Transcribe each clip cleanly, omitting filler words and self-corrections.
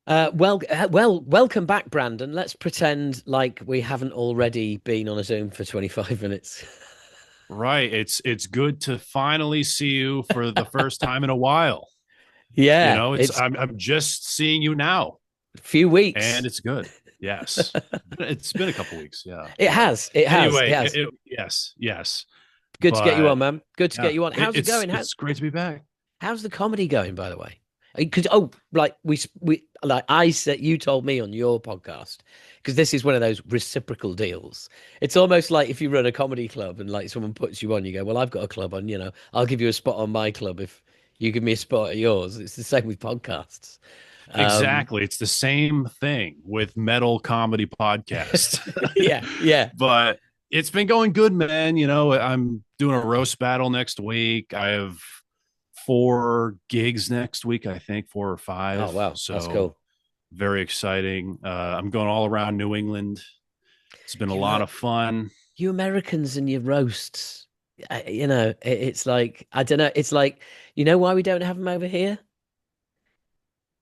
Welcome back, Brandon. Let's pretend like we haven't already been on a Zoom for 25 minutes. Right. It's good to finally see you for the first time in a while. Yeah, It's it's I'm just seeing you now, a few and weeks. it's good. Yes. It's been a couple weeks, yeah. It But has. It has. It anyway, has. yes, yes. Good to get you on, But man. Good to yeah, get you on. How's it going? it's great to be back. How's the comedy going, by the way? Because like we like I said, you told me on your podcast because this is one of those reciprocal deals. It's almost like if you run a comedy club and like someone puts you on, you go, "Well, I've got a club on, I'll give you a spot on my club if you give me a spot at yours." It's the same with podcasts. Um, Exactly. It's the same thing with metal comedy podcast. yeah, yeah. But it's been going good, man. I'm doing a roast battle next week. I have four gigs next week, I think, four or Oh, five. wow, that's So cool. very exciting. I'm going all around New England. It's been a You lot of fun. you Americans and your roasts. It's like I don't know. It's like why we don't have them over here?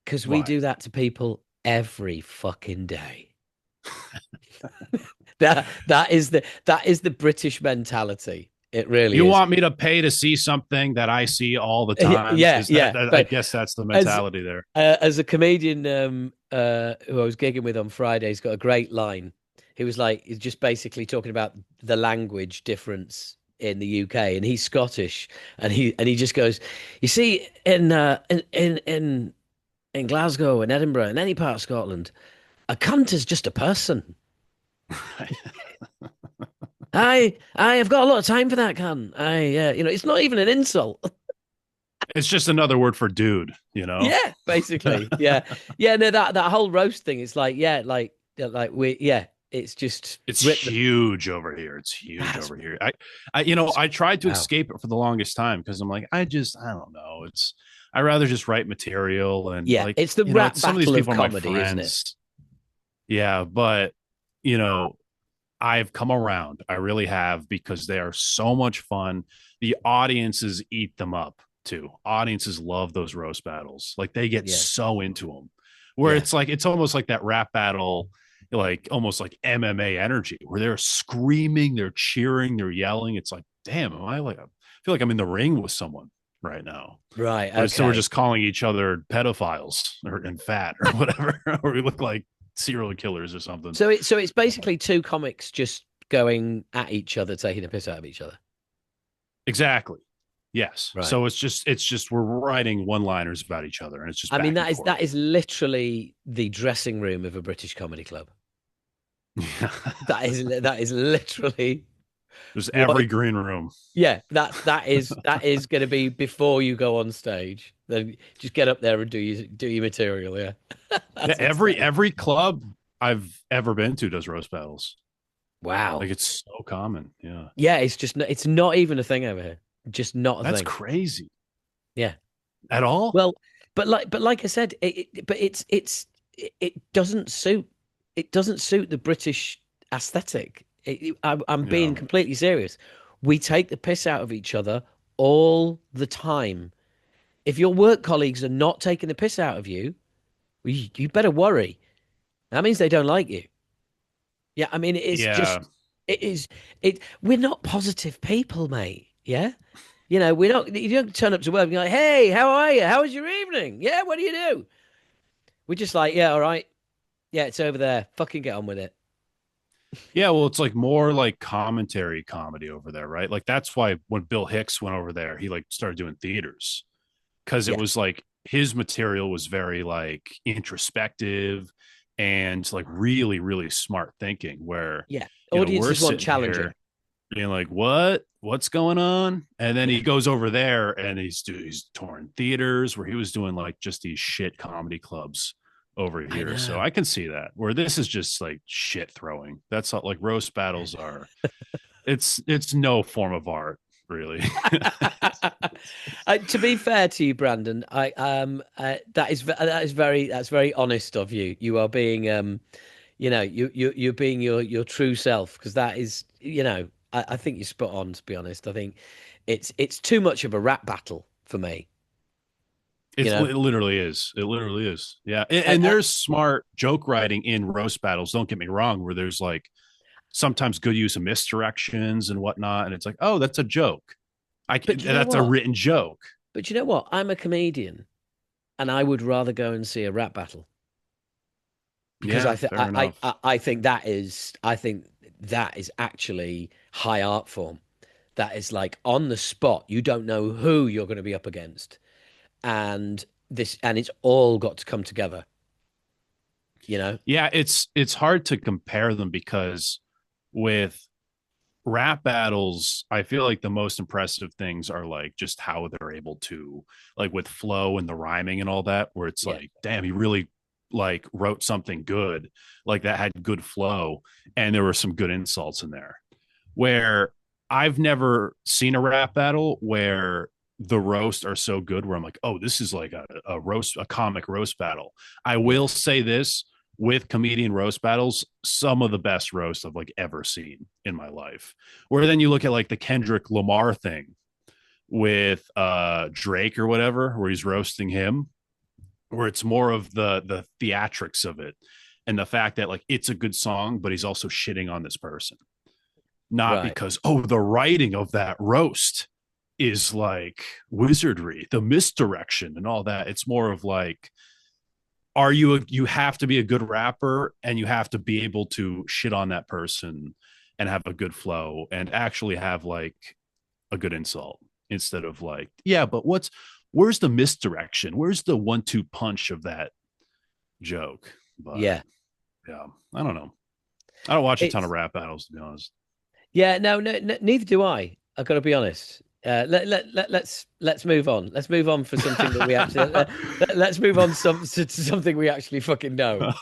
Because we Why? do that to people every fucking day. That is the British mentality. It really You is. want me to pay to see something that I see all the Yeah, time? yeah, Is yeah. I But guess that's the as mentality there. as a comedian who I was gigging with on Friday, he's got a great line. He was like, he's just basically talking about the language difference in the UK, and he's Scottish, and he just goes, you see, in Glasgow and Edinburgh and any part of Scotland, a cunt is just a person. I have got a lot of time for that cunt. It's not even an insult. It's just another word for dude. Yeah, basically. Yeah. Yeah, no, that whole roast thing, it's like, it's just It's rip the huge over here. It's huge that's over here. I tried to wow. escape it for the longest time because I'm like, I don't know. I rather just write material and Yeah, like, it's the rap some of these battle of people are my comedy, isn't it? friends. Yeah, but you know, I've come around. I really have because they are so much fun. The audiences eat them up too. Audiences love those roast battles. Like they get Yeah. so into them. Where Yeah. it's almost like that rap battle, like almost like MMA energy, where they're screaming, they're cheering, they're yelling. It's like, damn, am I like I feel like I'm in the ring with someone right now. Right. But instead we're Okay. just calling each other pedophiles and fat or whatever, or we look like serial killers or something. So it's basically two comics just going at each other, taking a piss out of each other. Exactly. Yes. Right. So it's just we're writing one-liners about each other and it's just I mean, back that and is forth. that is literally the dressing room of a British comedy club. That is literally There's what. every green room. Yeah, that is going to be before you go on stage. Then just get up there and do your material. Yeah, Yeah, that's every insane. every club I've ever been to does roast battles. Wow. Like it's so common. Yeah. Yeah, it's not even a thing over here. Just not a That's thing. crazy. Yeah. At all? Well, but like I said, but it doesn't suit the British aesthetic. I'm Yeah. being completely serious. We take the piss out of each other all the time. If your work colleagues are not taking the piss out of you, well, you better worry. That means they don't like you. Yeah, I mean, Yeah. it is, we're not positive people, mate. Yeah. You don't turn up to work and be like, hey, how are you? How was your evening? Yeah, what do you do? We're just like, yeah, all right. Yeah, it's over there. Fucking get on with it. Yeah, well, it's like more like commentary comedy over there, right? Like that's why when Bill Hicks went over there, he like started doing theaters because it Yeah. was like his material was very like introspective and like really, really smart thinking where, Yeah. we're Audiences want sitting here challenging. being like, what's going on? And then he Yeah. goes over there and he's touring theaters where he was doing like just these shit comedy clubs over I here. So know. I can see that where this is just like shit throwing. That's not like roast battles are. It's no form of art, really. To be fair to you, Brandon, that's very honest of you. You are being you're being your true self because that is I think you're spot on. To be honest, I think it's too much of a rap battle for me. you know. It literally is. It literally is. Yeah. And, And there's smart joke writing in roast battles. Don't get me wrong, where there's like sometimes good use of misdirections and whatnot. And it's like, oh, that's a joke. but you know That's a what? written joke. But you know what? I'm a comedian, and I would rather go and see a rap battle because Yeah, fair enough. I think that is actually high art form. That is like on the spot. You don't know who you're going to be up against, and it's all got to come together. You know? Yeah, it's hard to compare them because with rap battles, I feel like the most impressive things are like just how they're able to, like with flow and the rhyming and all that, where it's Yeah, like, damn, he really like wrote something good, like that had good flow, and there were some good insults in there. Where I've never seen a rap battle where the roast are so good where I'm like, oh, this is like a roast, a comic roast battle. I yeah, will say this, with comedian roast battles, some of the best roast I've like ever seen in my life. Where then you look at like the Kendrick Lamar thing with Drake or whatever, where he's roasting him, where it's more of the theatrics of it and the fact that like it's a good song, but he's also shitting on this person. Not right. because, oh, the writing of that roast is like wizardry, the misdirection and all that. It's more of like, you have to be a good rapper and you have to be able to shit on that person and have a good flow and actually have like a good insult instead of like, yeah, but where's the misdirection? Where's the 1-2 punch of that joke? But Yeah, yeah, I don't know. I don't watch a ton of it's rap battles, to be honest. yeah. No, no, no, neither do I. I've got to be honest. Let's move on. Let's move on for something that we actually let's move on to something we actually fucking know.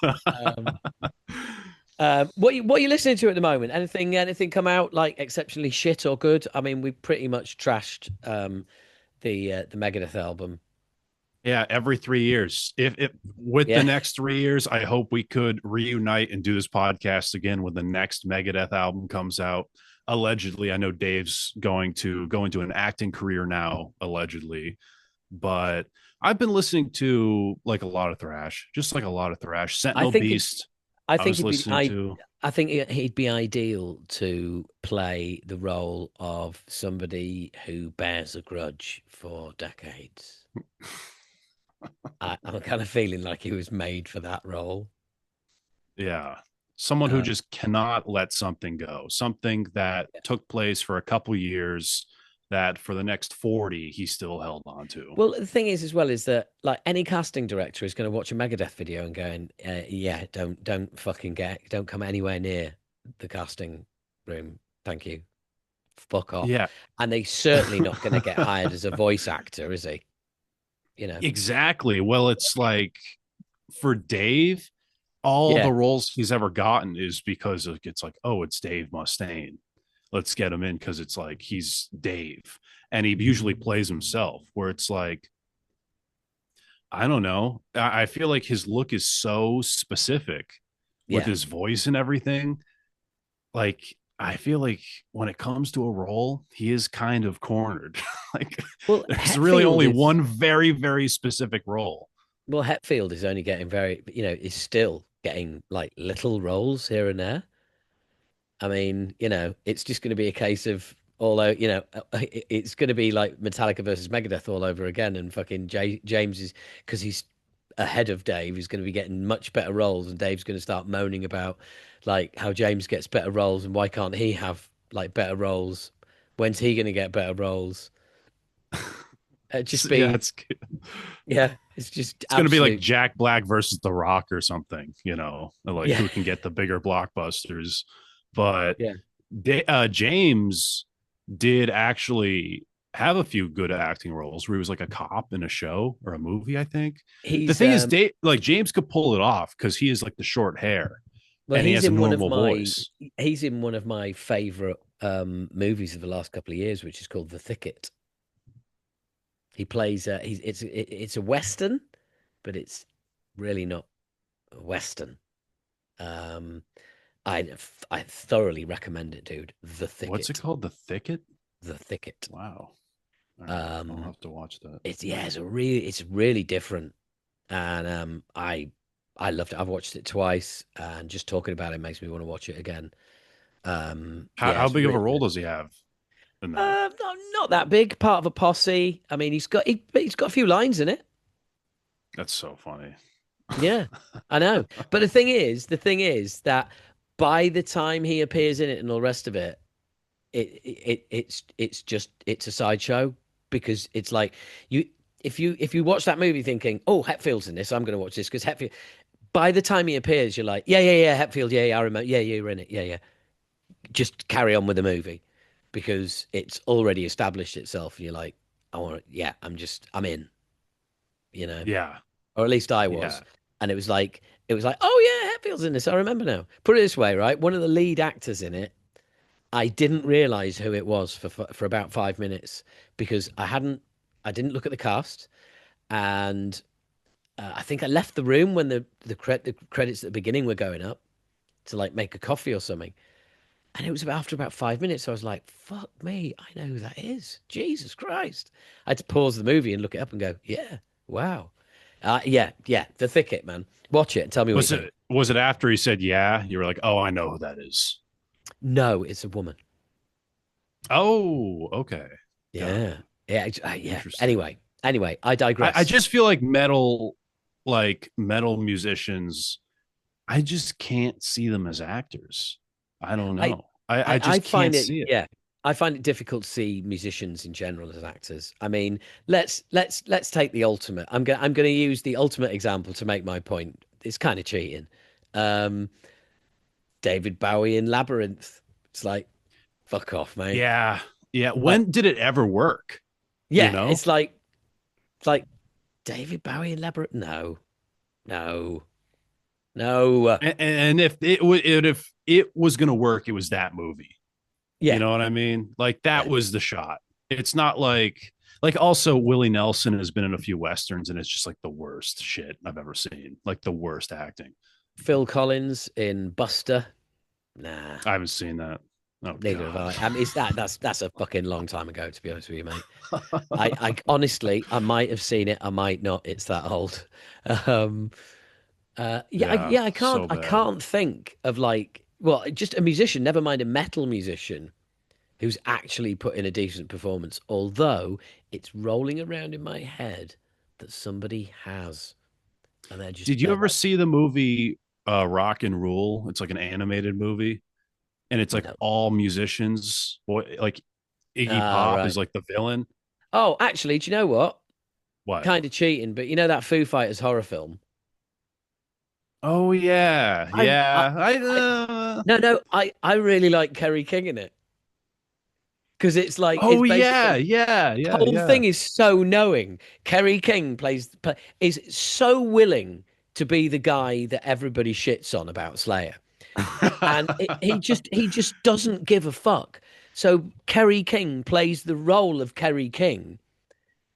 Um, what are you listening to at the moment? Anything come out like exceptionally shit or good? I mean, we pretty much trashed the Megadeth album. Yeah, every 3 years. If with the Yeah, next 3 years, I hope we could reunite and do this podcast again when the next Megadeth album comes out. Allegedly, I know Dave's going to an acting career now, allegedly. But I've been listening to like a lot of thrash, just like a lot of thrash. I Sentinel think it. Beast, I I think was he'd be. listening to. I think he'd be ideal to play the role of somebody who bears a grudge for decades. I'm kind of feeling like he was made for that role. Yeah. Someone who Um, just cannot let something go, something that took place for a couple years that for the next 40 he still held on to. well, the thing is, as well, is that like any casting director is going to watch a Megadeth video and going, "Yeah, don't come anywhere near the casting room. Thank you, fuck off." Yeah, And he's certainly not going to get hired as a voice actor, is he? You know? exactly. Well, it's like for Dave, all Yeah. the roles he's ever gotten is because it's like, oh, it's Dave Mustaine. Let's get him in because it's like he's Dave. And he usually plays himself, where it's like, I don't know. I feel like his look is so specific with Yeah. his voice and everything. Like, I feel like when it comes to a role, he is kind of cornered. Like, Well, there's really Hetfield only is one very, very specific role. Hetfield is only getting is still getting like little roles here and there. I mean, it's just going to be a case of it's going to be like Metallica versus Megadeth all over again, and fucking James is because he's ahead of Dave is going to be getting much better roles, and Dave's going to start moaning about like how James gets better roles and why can't he have like better roles? When's he going to get better roles? It'd just So, yeah, be yeah, it's just it's going to be like absolute Jack Black versus The Rock or something, like yeah, who can get the bigger blockbusters. But yeah. James did actually have a few good acting roles where he was like a cop in a show or a movie, I think. The He's thing is, like James could pull it off because he has like the short hair well, and he has a normal voice. he's in one of my favorite movies of the last couple of years, which is called The Thicket. He plays it's a western, but it's really not a western. Um, I thoroughly recommend it, dude. The What's it Thicket, called? The Thicket? The Thicket. Wow. All right. I'll Um, have to watch that. it's really different, and I loved it. I've watched it twice, and just talking about it makes me want to watch it again. Yeah, How it's big of a really role good. does he have in that? Not that big. Part of a posse. I mean, he's got a few lines in it. That's so funny. Yeah, I know. But the thing is that by the time he appears in it and all the rest of it, it's a sideshow because it's like you if you watch that movie thinking, oh, Hetfield's in this, I'm going to watch this because Hetfield. By the time he appears, you're like, yeah, Hetfield, yeah, I remember, yeah, you're in it, yeah. Just carry on with the movie because it's already established itself. And you're like, yeah, I'm in, you know, Yeah. or at least I was. Yeah. And it was like, oh yeah, Hetfield's in this. I remember now. Put it this way, right? One of the lead actors in it, I didn't realize who it was for about 5 minutes because I didn't look at the cast, and I think I left the room when the credits at the beginning were going up to like make a coffee or something. And it was after about 5 minutes, I was like, fuck me, I know who that is. Jesus Christ. I had to pause the movie and look it up and go, yeah, wow. Yeah, The Thicket, man. Watch it and tell me what you think. Was it after he said yeah? You were like, oh, I know who that is. No, it's a woman. Oh, okay. Got it. Yeah. Yeah. Interesting. Anyway, I I digress. just feel like metal musicians, I just can't see them as actors. I don't I, know. I I just find can't it, see it. yeah, I find it difficult to see musicians in general as actors. I mean, let's take the ultimate. I'm going to use the ultimate example to make my point. It's kind of cheating. Um, David Bowie in Labyrinth. It's like, fuck off, mate. Yeah. Yeah. Like, When did it ever work? You yeah, know? it's like David Bowie in Labyrinth. No, no, no. And if it was going to work, it was that movie. You Yeah, know what I mean? Like yeah. that was the shot. It's not like also Willie Nelson has been in a few westerns and it's just like the worst shit I've ever seen. Like the worst acting. Phil Collins in Buster. Nah. I haven't seen that. Oh Neither have God. I. I mean, that's a fucking long time ago, to be honest with you, mate. I honestly, I might have seen it, I might not. It's that old. Um, Yeah, so I bad. can't think of like, well, just a musician, never mind a metal musician who's actually put in a decent performance. Although it's rolling around in my head that somebody has, and Did you they're ever like, see the movie Rock and Rule? It's like an animated movie and it's like no, all musicians. Boy, like Iggy ah, Pop is right. like the villain. Oh, actually, do you know what? What? Kind of cheating, but you know that Foo Fighters horror film. Oh yeah, I, yeah. I I really like Kerry King in it because it's like it's Oh yeah, basically yeah, the yeah, whole yeah. thing is so knowing. Kerry King is so willing to be the guy that everybody shits on about Slayer, and he just doesn't give a fuck. So Kerry King plays the role of Kerry King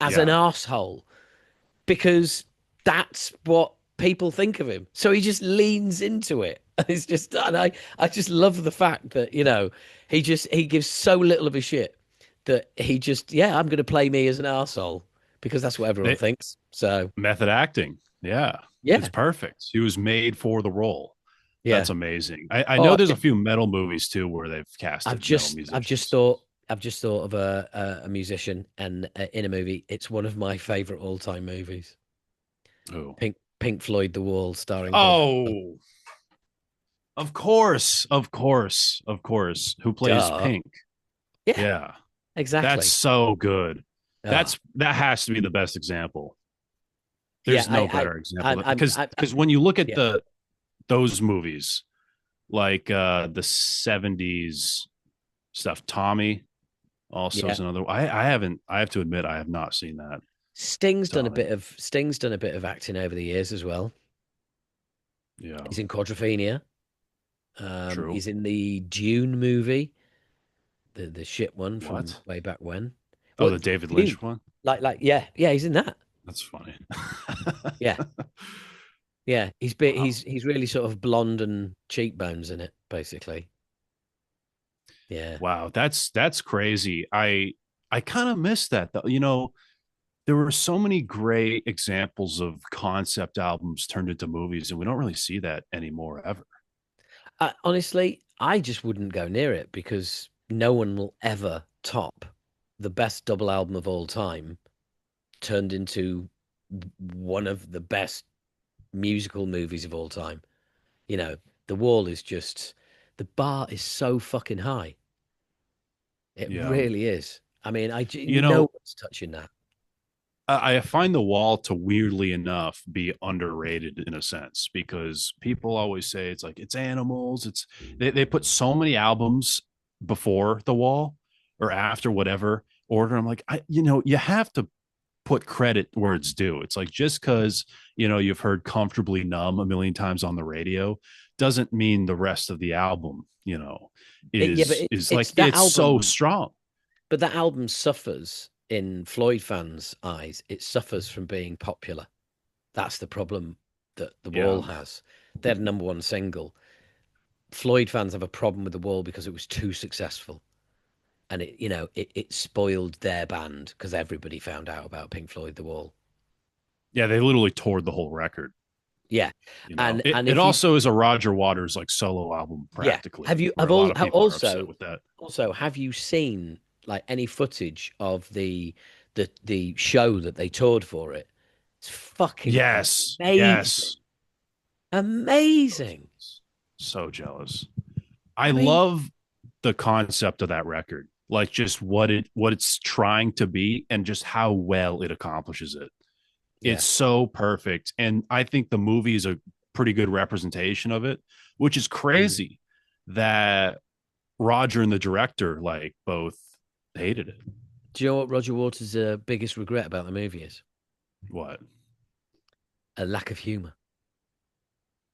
as an Yeah. asshole because that's what people think of him. So he just leans into it. It's just, and I just love the fact that, he gives so little of a shit that he just, yeah, I'm going to play me as an asshole because that's what everyone They, thinks. So, method acting. Yeah. It's yeah, perfect. He was made for the role. That's yeah. amazing. I know Oh, there's a few metal movies too where they've casted metal musicians. I've just thought of a musician and in a movie. It's one of my favorite all time movies. Who? Pink Floyd, The Wall, starring Bob. Oh, of course. Of course. Of course. Who plays Duh. Pink? Yeah, Yeah. That's exactly. so good. Ah, That has to be the best example. yeah, There's no better example I because when you look at yeah, those movies like the 70s stuff, Tommy also yeah. is another. I have to admit I have not seen that. Tommy. Sting's done a bit of acting over the years as well. Yeah. He's in Quadrophenia. True. He's in the Dune movie, the shit one from What? way back when. Oh, Well, the David Dune, Lynch one? yeah, he's in that. That's funny. Yeah, yeah. Wow. He's really sort of blonde and cheekbones in it, basically. Yeah, Wow, that's crazy. I kind of miss that though. You know, there were so many great examples of concept albums turned into movies, and we don't really see that anymore ever. Honestly, I just wouldn't go near it because no one will ever top the best double album of all time turned into one of the best musical movies of all time. You know, the wall is just the bar is so fucking high. It Yeah. really is. I mean, You no know, one's touching that. I find The Wall to weirdly enough be underrated in a sense because people always say it's like it's animals. They put so many albums before The Wall or after whatever order. I'm like, you have to put credit where it's due. It's like just because you've heard Comfortably Numb a million times on the radio doesn't mean the rest of the album, Yeah, but is it's like that it's so album, strong. but that album suffers in Floyd fans' eyes. It suffers from being popular. That's the problem that the Yeah. Wall has. They're the number one single. Floyd fans have a problem with the Wall because it was too successful, and it spoiled their band because everybody found out about Pink Floyd, the Wall. Yeah, they literally toured the whole record. Yeah, You know, and it, and it if you also is a Roger Waters like solo album yeah, practically, have you where have a lot all of have people are upset also with that. also have you seen like any footage of the show that they toured for it? It's fucking Yes, amazing, yes. So amazing. jealous. So jealous. I I mean, love the concept of that record, like just what it's trying to be and just how well it accomplishes it. yeah. It's so perfect. And I think the movie is a pretty good representation of it, which is Mm. crazy that Roger and the director like both hated it. Do you know what Roger Waters' biggest regret about the movie is? What? A lack of humor.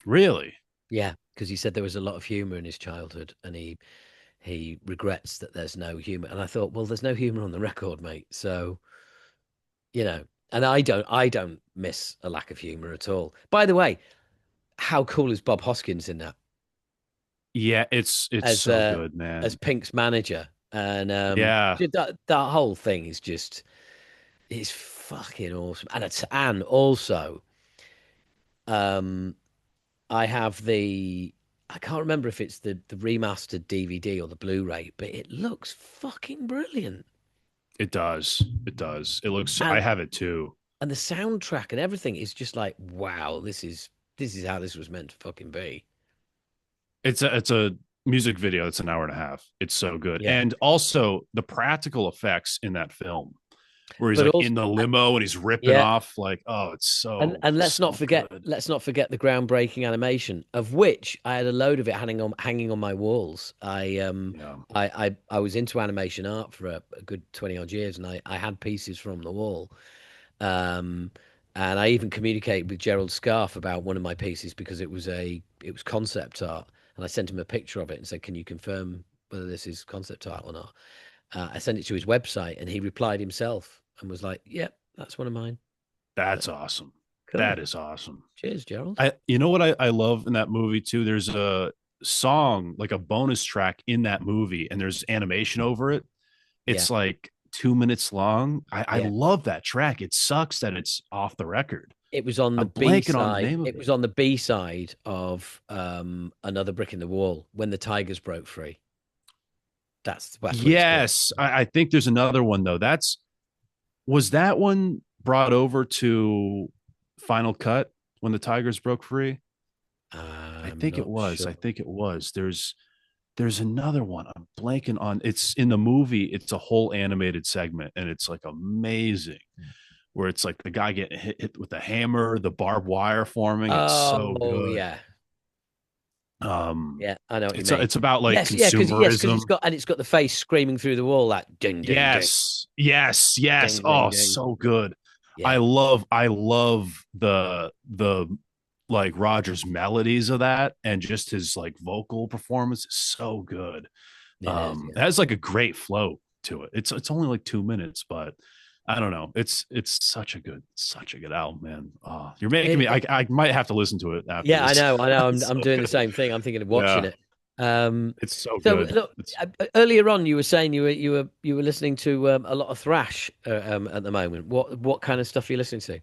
Really? Yeah, because he said there was a lot of humor in his childhood, and he regrets that there's no humor. And I thought, well, there's no humor on the record, mate. So and I don't miss a lack of humor at all. By the way, how cool is Bob Hoskins in that Yeah, it's as so uh good, as man. Pink's manager? And Yeah, that whole thing is fucking awesome. And also um I have I can't remember if it's the remastered DVD or the Blu-ray, but it looks fucking brilliant. it does. It does. It looks I And have it too. and the soundtrack and everything is just like, wow, this is how this was meant to fucking be. It's a music video. It's an hour and a half. It's so good. Yeah. And also the practical effects in that film where he's But like also in the limo and he's ripping yeah, off like, oh, it's and so and so good. let's not forget the groundbreaking animation, of which I had a load of it hanging on my walls. Yeah. I was into animation art for a good 20 odd years, and I had pieces from the wall. Um, and I even communicated with Gerald Scarf about one of my pieces because it was concept art, and I sent him a picture of it and said, "Can you confirm whether this is concept art or not?" I sent it to his website, and he replied himself and was like, "Yep, that's one of mine." So That's awesome. That cool. is awesome. Cheers, Gerald. You know what I love in that movie too? There's a song, like a bonus track in that movie, and there's animation over it. Yeah, It's like 2 minutes long. I yeah. love that track. It sucks that it's off the record. It was on the I'm B blanking on the side. name of It it. was on the B side of Another Brick in the Wall when the Tigers broke free. That's what it's called. Yes, I think there's another one though. Was that one brought over to Final Cut when the Tigers broke free? I I'm think it not was. I sure. think it was. There's another one. I'm blanking on. It's in the movie. It's a whole animated segment, and it's like amazing. Where it's like the guy getting hit with the hammer, the barbed wire forming. It's so Oh good. yeah, Um, yeah. I know what you it's mean. it's about like Yes, yeah, because consumerism. it's got the face screaming through the wall that ding ding ding Yes, yes, yes. ding ding Oh, ding. so good. Yeah, I love the like Rogers melodies of that and just his like vocal performance is so good. it is. It has like a great flow to it. It's only like 2 minutes, but I don't know. It's such a good album, man. You're making It, me. I might have to listen to it after yeah, I this. know, I know. I'm So doing the good. same thing. I'm thinking of watching Yeah. it. Um, It's so so good. look, It's earlier on you were saying you were listening to a lot of thrash at the moment. What kind of stuff are you listening to?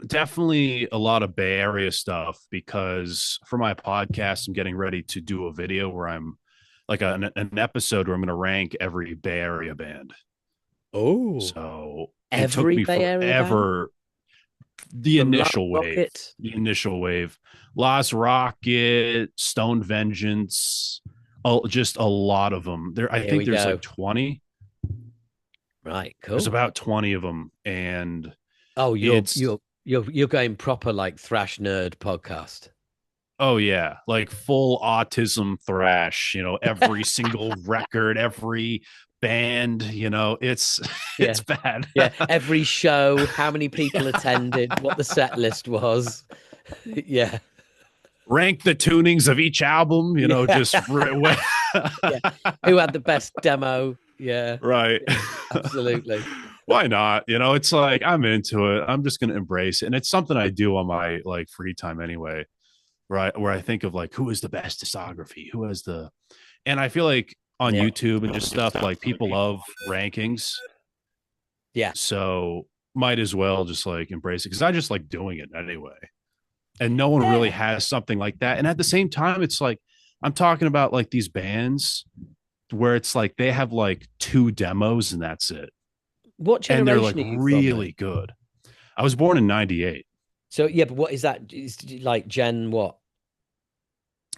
definitely a lot of Bay Area stuff because for my podcast, I'm getting ready to do a video where I'm like an episode where I'm going to rank every Bay Area band. Oh, So it took every me Bay Area band forever. from Last Rocket. The initial wave, Lost Rocket, Stone Vengeance, oh, just a lot of them. There, I Here think we there's like go. 20. Right, There's cool. about 20 of them, and Oh, you're it's you're you're going proper like thrash nerd podcast. oh yeah, like full autism thrash. Every single record, every band. It's it's Yeah. bad. Yeah. Every show, how many people attended, what the set list was. Yeah. Rank the tunings of each album. Yeah. Just Yeah. Who had the best demo? Yeah. right. Yeah. Absolutely. Why not? It's like I'm into it. I'm just gonna embrace it, and it's something I do on my like free time anyway. Right, where I think of like who is the best discography, who has the, and I feel like on Yeah. YouTube and just stuff like people love rankings, Yeah. so might as well just like embrace it because I just like doing it anyway. And no one really Yeah. has something like that. And at the same time, it's like I'm talking about like these bands where it's like they have like two demos and that's it. What And they're like generation are you from then? really good. I was born in 98. So yeah, but what is that? Is like Gen what?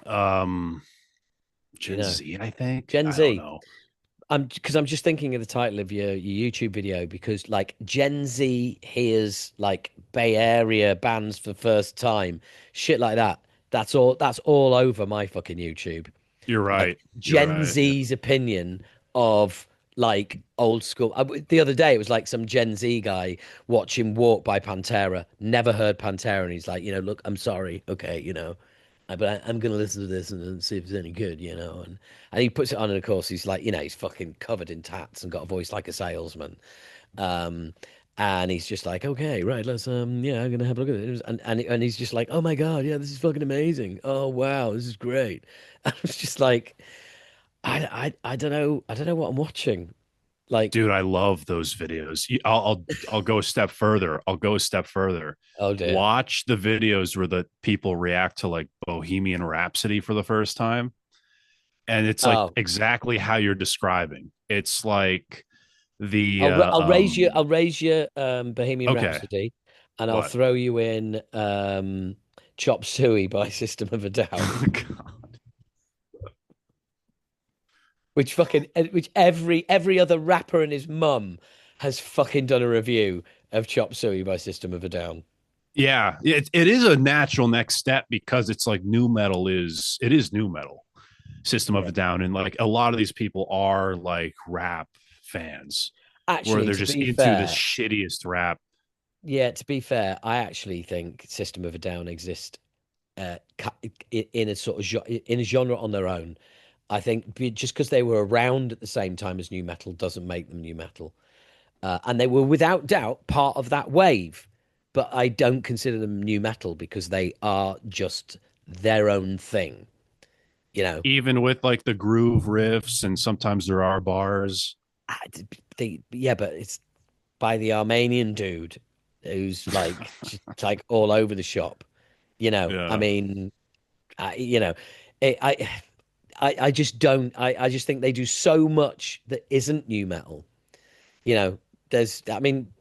Um Do you Gen know? Z, I think. Gen I don't Z. know. I'm just thinking of the title of your YouTube video because like Gen Z hears like Bay Area bands for the first time, shit like that. That's all over my fucking YouTube. You're Like right. You're Gen right. Z's opinion of like old school. The other day it was like some Gen Z guy watching Walk by Pantera, never heard Pantera, and he's like, look, I'm sorry, okay, I'm gonna listen to this and see if it's any good, and he puts it on, and of course he's like, he's fucking covered in tats and got a voice like a salesman, um, and he's just like, okay, right, let's yeah, I'm gonna have a look at it, and he's just like, oh my God, yeah, this is fucking amazing, oh wow, this is great, and it's just like, I don't know what I'm watching, like, Dude, I love those videos. I'll go a step further. I'll go a step further. oh dear, Watch the videos where the people react to like Bohemian Rhapsody for the first time. And it's like oh. exactly how you're describing. It's like the I'll raise your Bohemian okay, Rhapsody, and I'll what? throw you in Chop Suey by System of a Down, which every other rapper and his mum has fucking done a review of Chop Suey by System of a Down. Yeah, it is a natural next step because it's like new metal is it is new metal. System of Yeah. a Down, and like a lot of these people are like rap fans where Actually, they're to just be into the fair, shittiest rap. yeah, to be fair, I actually think System of a Down exist in a sort of in a genre on their own. I think just because they were around at the same time as new metal doesn't make them new metal. And they were without doubt part of that wave. But I don't consider them new metal because they are just their own thing. You know, Even with like the groove riffs, and sometimes there are bars. yeah, but it's by the Armenian dude who's like just like all over the shop. I Yeah, mean, you know, it, I just don't. I just think they do so much that isn't new metal. You know, I mean,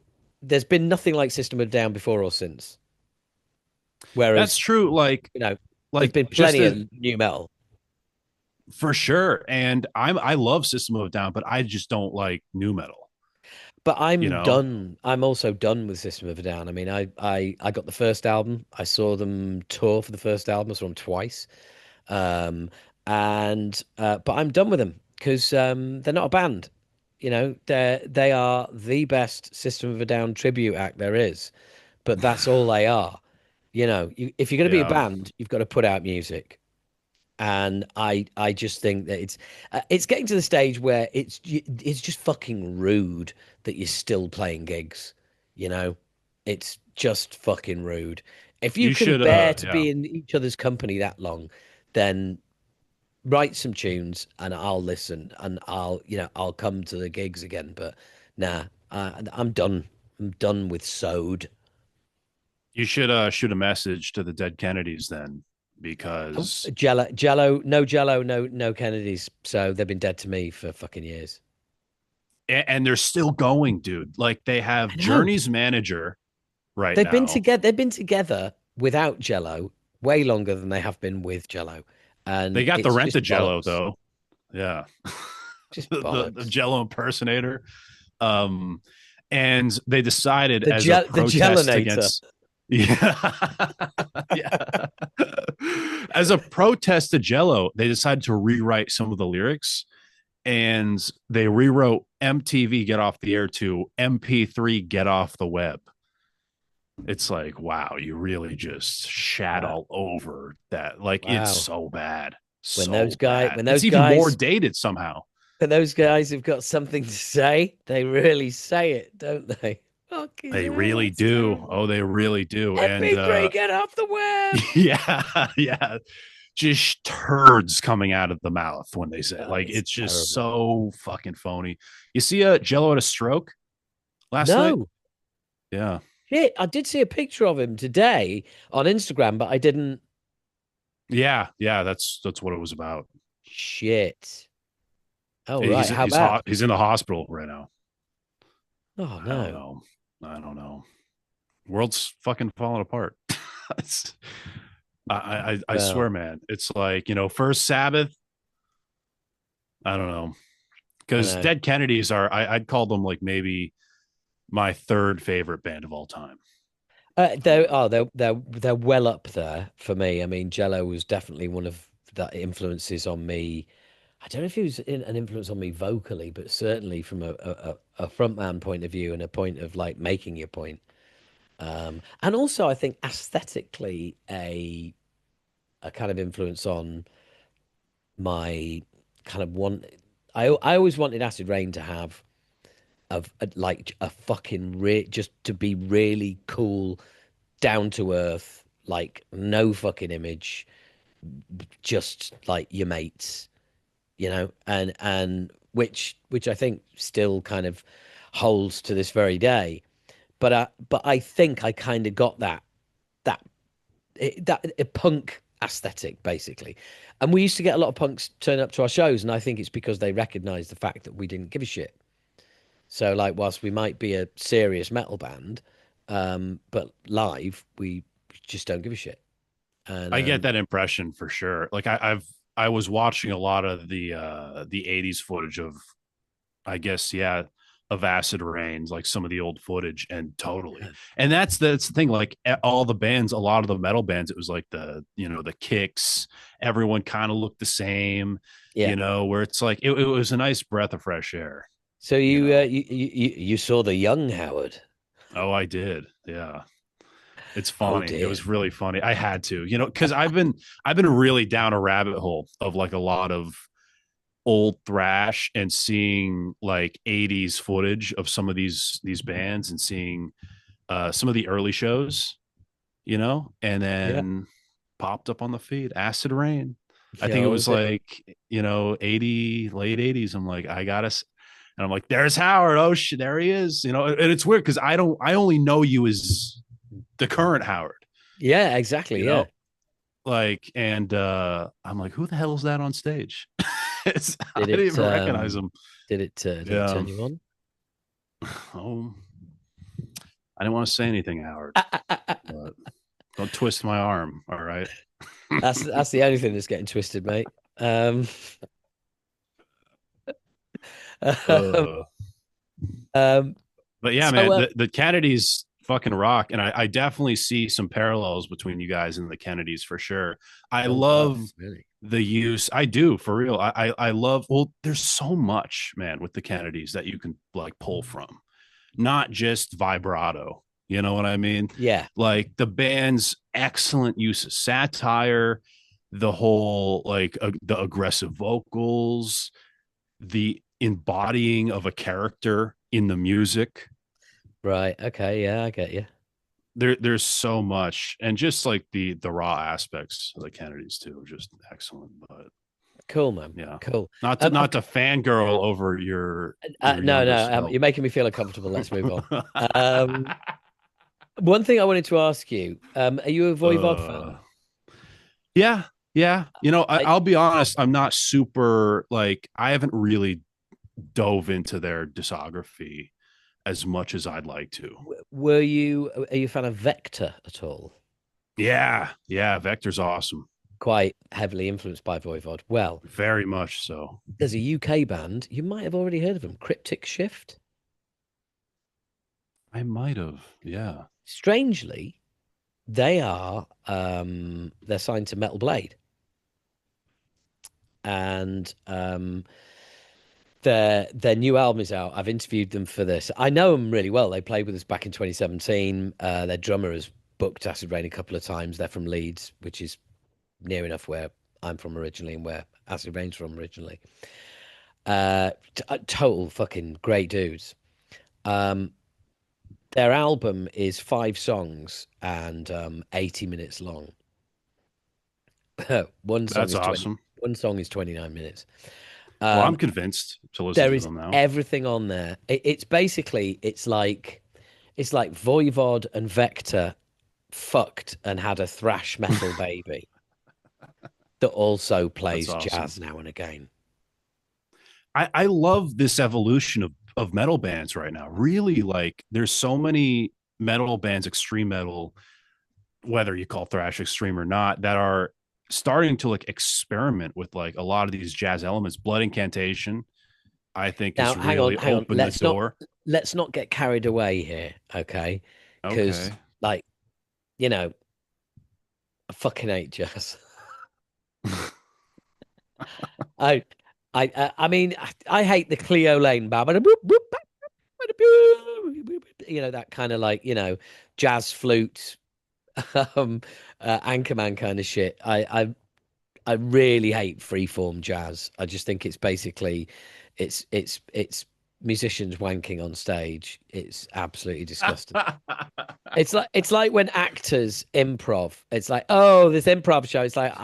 there's been nothing like System of a Down before or since. that's Whereas, true. there's Like been just plenty as of new metal. for sure. And I love System of a Down, but I just don't like new metal. But You I'm know, done. I'm also done with System of a Down. I mean, I got the first album. I saw them tour for the first album. I saw them twice. Um, and but I'm done with them because they're not a band. They are the best System of a Down tribute act there is. But that's all they are. If you're going to be a yeah. band, you've got to put out music. And I just think that it's getting to the stage where it's just fucking rude that you're still playing gigs. You know, it's just fucking rude. If you You can should bear to yeah. be in each other's company that long, then write some tunes and I'll listen and I'll come to the gigs again. But nah, I'm done. I'm done with Sode. You should shoot a message to the dead Kennedys then, because Jello, no Kennedys. So they've been dead to me for fucking years. and they're still going, dude. Like they have I know. Journey's manager right now. They've been together without Jello way longer than they have been with Jello, They and got the it's rent a just Jello bollocks. though. Yeah. Just The bollocks. Jello impersonator. Um, and they decided as a The protest Jellinator. against, yeah, yeah, as a protest to Jello, they decided to rewrite some of the lyrics, and they rewrote MTV Get Off the Air to MP3 Get Off the Web. It's like, wow, you really just shat Wow. all over that. Like, it's Wow. so bad, When so bad. when It's those even more guys dated somehow. when those guys have got something to say, they really say it, don't they? Fuck his They hell, really that's do. terrible. Oh, they really do. And MP3, get off the web. yeah, yeah. Just turds coming out of the mouth when they say it. Oh, Like it's it's just terrible. so fucking phony. You see a Jello at a stroke last night? No. Yeah. Shit, I did see a picture of him today on Instagram, but I didn't. Yeah, yeah, that's what it was about. Shit. Oh, right. How He's bad? he's in the hospital right now. Oh, I don't no. know. I don't know. World's fucking falling apart. I swear, Well, man. It's like, first Sabbath. I don't know. I Because know. Dead Kennedys are, I'd call them like maybe my third favorite band of all time. They're well up there for me. I mean, Jello was definitely one of the influences on me. I don't know if he was an influence on me vocally, but certainly from a frontman point of view and a point of like making your point. And also, I think aesthetically, a kind of influence on my kind of want. I always wanted Acid Rain to have like a fucking just to be really cool, down to earth, like no fucking image, just like your mates, and which I think still kind of holds to this very day. But I think I kind of got that a punk aesthetic basically, and we used to get a lot of punks turn up to our shows, and I think it's because they recognised the fact that we didn't give a shit. So like, whilst we might be a serious metal band, but live we just don't give a shit. And I get that impression for sure. Like I was watching a lot of the 80s footage of, I guess, yeah, of Acid Rains, like some of the old footage, and totally. And that's the thing. Like all the bands, a lot of the metal bands, it was like the Kicks, everyone kind of looked the same, yeah. where it's like it was a nice breath of fresh air, So you know. you saw the young Howard. Oh, I did. Yeah. It's Oh funny. It dear. was really funny. I had to, because I've been really down a rabbit hole of like a lot of old thrash and seeing like 80s footage of some of these bands and seeing some of the early shows, and Yeah. then popped up on the feed Acid Rain. I Yeah. think it What was was it? like, 80 late 80s. I'm like, I gotta, and I'm like, there's Howard. Oh shit, there he is. And it's weird because I only know you as the current Howard, Yeah. Exactly. you Yeah. know like, and I'm like, who the hell is that on stage? I Did didn't it? even recognize him. Did it Yeah. turn you on? Oh, I didn't want to say anything, Howard, but don't twist my arm. All right. That's the only thing that's getting twisted, mate. Um, uh, um, but yeah, so man, the Kennedys fucking rock, and I definitely see some parallels between you guys and the Kennedys for sure. I oh wow, love really? the use. I do, for real. I love. Well, there's so much, man, with the Kennedys that you can like pull from, not just vibrato. You know what I mean? Yeah. Like the band's excellent use of satire, the whole like the aggressive vocals, the embodying of a character in the music. Right. Okay. Yeah, I get you. There's so much, and just like the raw aspects of the Kennedys too, just excellent. But Cool, man. Yeah. Cool. Not to fangirl over your No, younger no, self. you're making me feel uncomfortable. Let's move on. Um, One thing I wanted to ask you, are you a Voivod uh, fan? yeah, yeah. I, I'll be honest. I'm not super like. I haven't really dove into their discography as much as I'd like to. are you a fan of Vector at all? Yeah, yeah. Vector's awesome. Quite heavily influenced by Voivod. Well, Very much so. there's a UK band, you might have already heard of them, Cryptic Shift. I might have. Yeah. Strangely, they're signed to Metal Blade. And their new album is out. I've interviewed them for this. I know them really well. They played with us back in 2017. Their drummer has booked Acid Rain a couple of times. They're from Leeds, which is near enough where I'm from originally and where Acid Rain's from originally. Total fucking great dudes. Um, their album is 5 songs and 80 minutes long. One song That's is 20. awesome. One song is 29 minutes. Well, I'm Um, convinced to listen there to is them now. everything on there. It's basically it's like Voivod and Vector fucked and had a thrash metal baby that also That's plays awesome. jazz now and again. I love this evolution of metal bands right now. Really, like there's so many metal bands, extreme metal, whether you call thrash extreme or not, that are starting to like experiment with like a lot of these jazz elements. Blood Incantation, I think, Now, has really hang on. opened the door. Let's not get carried away here, okay? Because Okay. like, you know, I fucking hate jazz. I I mean, I hate the Cleo Lane you know, that kind of like, you know, jazz flute um Anchorman kind of shit. I really hate freeform jazz. I just think it's basically it's musicians wanking on stage. It's absolutely disgusting. It's like when actors improv. It's like, oh, this improv show. It's like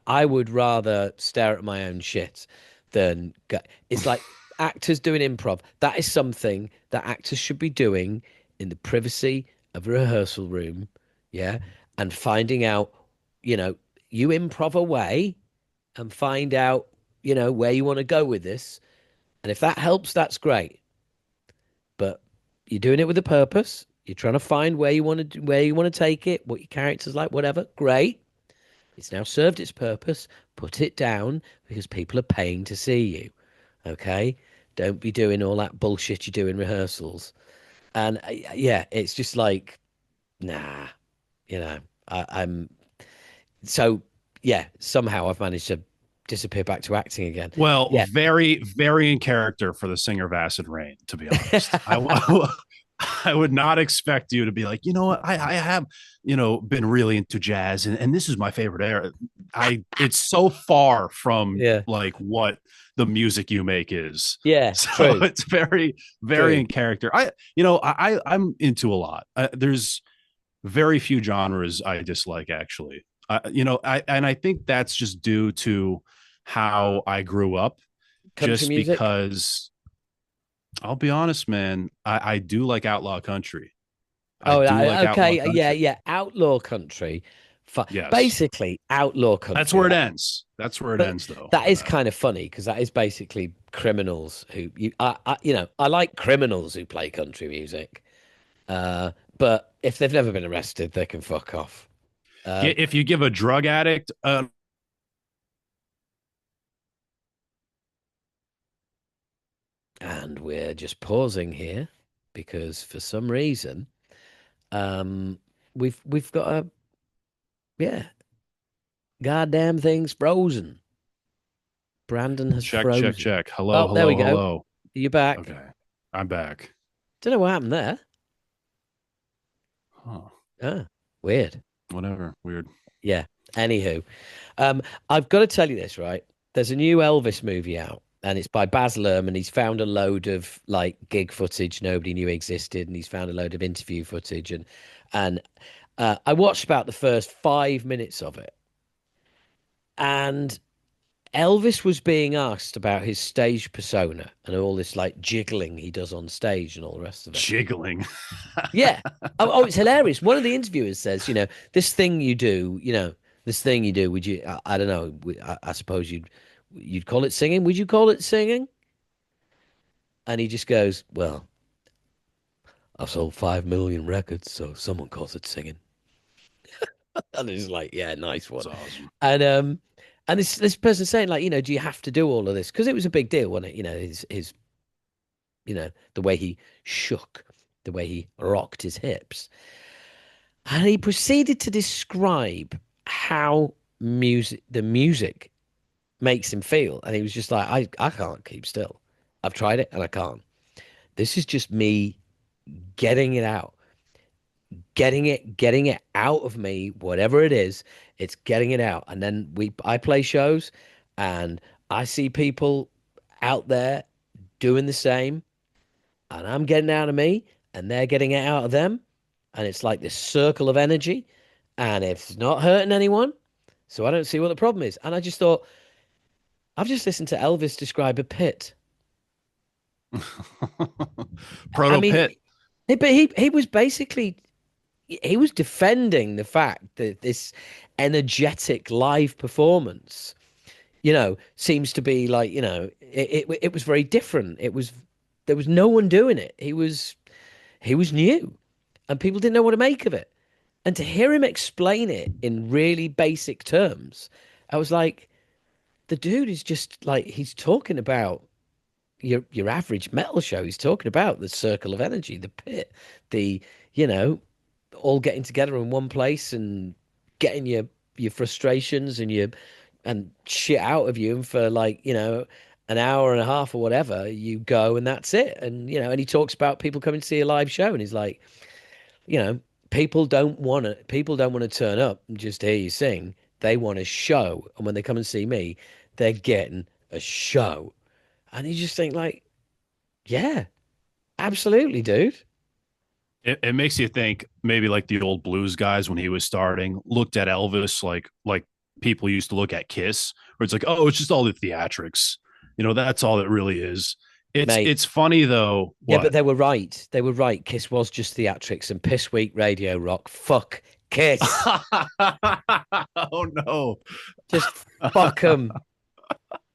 I would rather stare at my own shit than go. It's like actors doing improv. That is something that actors should be doing in the privacy of a rehearsal room, yeah, and finding out, you know, you improv away and find out, you know, where you want to go with this. And if that helps, that's great. But you're doing it with a purpose. You're trying to find where you want to take it, what your character's like, whatever. Great. It's now served its purpose. Put it down because people are paying to see you. Okay? Don't be doing all that bullshit you do in rehearsals. And yeah, it's just like, nah, you know, I'm so yeah, somehow I've managed to disappear back to acting again. Well, Yeah. very, very in character for the singer of Acid Rain, to be honest. I would not expect you to be like, you know what, I have, been really into jazz and this is my favorite era. It's so far from Yeah. like what the music you make is. Yeah. So True. it's very, very True. in character. I'm into a lot. There's very few genres I dislike actually. I think that's just due to how I grew up, Country just music. because I'll be honest, man, I do like outlaw country. I Oh, do like outlaw okay. Yeah, country. yeah. Outlaw country. Yes. Basically, outlaw That's country. where it ends. That's where it But ends though that for is that. kind of funny because that is basically criminals who you know, I like criminals who play country music. But if they've never been arrested, they can fuck off. Um, If you give a drug addict and we're just pausing here because for some reason, um, we've got a yeah, goddamn thing's frozen. Brandon has check, check, frozen. check. Hello, Oh, there we hello, go. hello. You're back. Okay. I'm back. Don't know what happened there. Huh. Ah, weird. Whatever. Weird. Yeah. Anywho, um, I've got to tell you this, right? There's a new Elvis movie out, and it's by Baz Luhrmann, and he's found a load of like gig footage nobody knew existed, and he's found a load of interview footage, and I watched about the first 5 minutes of it, and Elvis was being asked about his stage persona and all this like jiggling he does on stage and all the rest of it. Jiggling. Yeah. Oh, it's hilarious. One of the interviewers says, this thing you do, this thing you do, would you, I don't know, I suppose you'd call it singing. Would you call it singing? And he just goes, well, I've sold 5 million records, so someone calls it singing. And it's like, yeah, nice one. That's awesome. And this person saying like, do you have to do all of this? Because it was a big deal, wasn't it? His the way he shook, the way he rocked his hips. And he proceeded to describe how the music makes him feel. And he was just like, I can't keep still. I've tried it and I can't. This is just me getting it out, getting it out of me, whatever it is, it's getting it out. And then I play shows and I see people out there doing the same, and I'm getting out of me and they're getting it out of them. And it's like this circle of energy, and it's not hurting anyone. So I don't see what the problem is. And I just thought, I've just listened to Elvis describe a pit. I Proto mean, Pit. but he was basically he was defending the fact that this energetic live performance, seems to be like, it was very different. There was no one doing it. He was new, and people didn't know what to make of it. And to hear him explain it in really basic terms, I was like, the dude is just like he's talking about your average metal show. He's talking about the circle of energy, the pit, the you know all getting together in one place and getting your frustrations and shit out of you, and for like an hour and a half or whatever you go and that's it. And and he talks about people coming to see a live show, and he's like, you know people don't want to turn up and just hear you sing. They want a show, and when they come and see me, they're getting a show. And you just think like, yeah, absolutely, dude. It makes you think maybe like the old blues guys when he was starting looked at Elvis like people used to look at Kiss, where it's like, oh, it's just all the theatrics. That's all it really is. It's Mate. it's funny though. Yeah, but What? they were right. They were right. Kiss was just theatrics and piss weak radio rock. Fuck Kiss. Oh no. Just fuck them.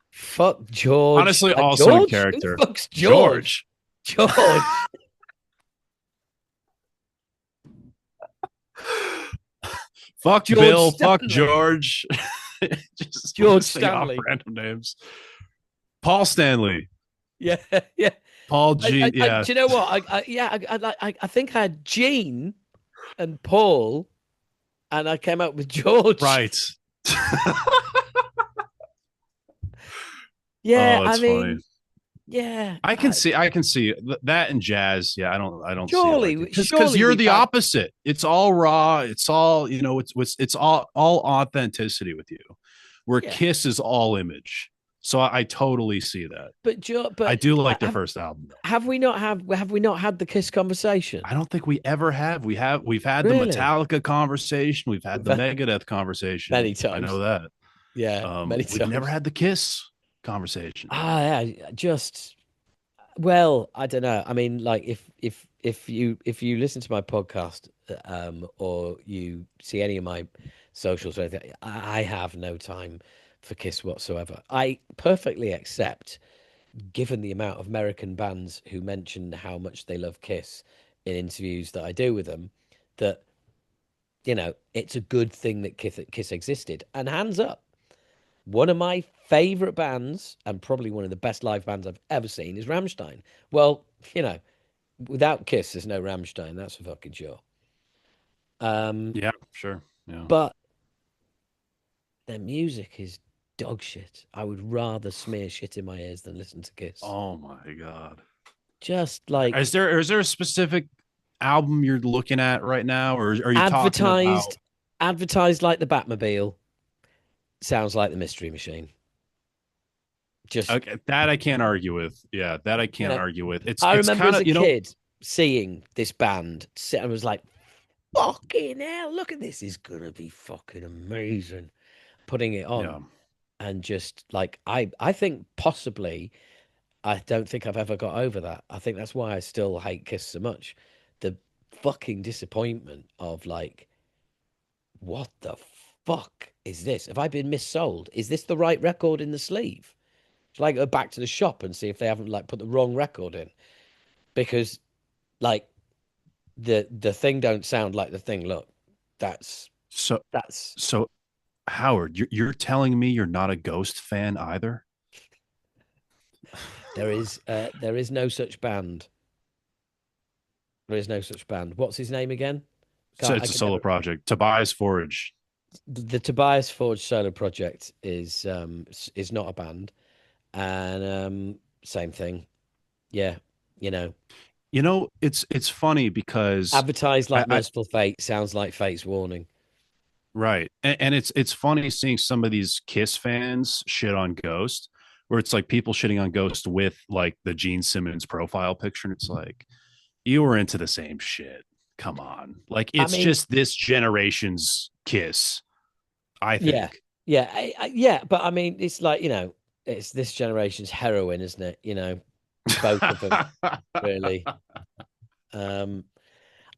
Fuck George. Honestly, also in George? Who character. fucks George? George. George. Fuck George Bill. Fuck Stanley. George. Just George listing off Stanley. random names. Paul Stanley. Yeah, yeah. Paul G. Yeah. Do you know what? I think I had Gene and Paul, and I came up with George. Right. Yeah, Oh, I it's mean, funny. yeah. I can see that in jazz. Yeah, I don't see it like Surely, it. Because you're we've the had. opposite. It's all raw. It's all, it's all authenticity with you. Where Yeah, Kiss is all image. So I totally see that. but I do like their first album though. have we not had the Kiss conversation? I don't think we ever have. We've had the Really? Metallica conversation. We've had We've the had Megadeth conversation. many I know times. that. Yeah, many We've never times. had the Kiss conversation. Yeah, just well, I don't know. I mean, like if you listen to my podcast, or you see any of my socials or anything, I have no time for Kiss whatsoever. I perfectly accept, given the amount of American bands who mention how much they love Kiss in interviews that I do with them, that it's a good thing that Kiss existed. And hands up, one of my favorite bands and probably one of the best live bands I've ever seen is Rammstein. Well, without Kiss, there's no Rammstein. That's for fucking sure. Um, Yeah, sure. Yeah. but their music is dog shit. I would rather smear shit in my ears than listen to Kiss. Oh my god. Just like Is there a specific album you're looking at right now, or are you talking about? advertised, advertised like the Batmobile. Sounds like the Mystery Machine. Just Okay, that I can't argue with. Yeah, that I you can't know, argue with. It's I it's remember kind as of a kid seeing this band sit and was like, fucking hell, look at this. Is gonna be fucking amazing. Putting it yeah. on. and just like I think possibly I don't think I've ever got over that. I think that's why I still hate Kiss so much. The fucking disappointment of like, what the fuck is this? Have I been missold? Is this the right record in the sleeve? Should I go back to the shop and see if they haven't like put the wrong record in? Because like the thing don't sound like the thing. Look, that's So, that's so Howard, you're telling me you're not a Ghost fan either? there is no such band. There is no such band. What's his name again? So Can't I it's a can solo never. project. Tobias Forge. The Tobias Forge solo project is not a band, and same thing. Yeah, you know, You know, it's funny because advertised like I Merciful Fate sounds like Fate's Warning. right, and it's funny seeing some of these Kiss fans shit on Ghost, where it's like people shitting on Ghost with like the Gene Simmons profile picture, and it's like you were into the same shit. Come on, like I it's mean, just this generation's Kiss, I yeah, think. yeah, yeah, but I mean, it's like it's this generation's heroin, isn't it? Both of them really. Um,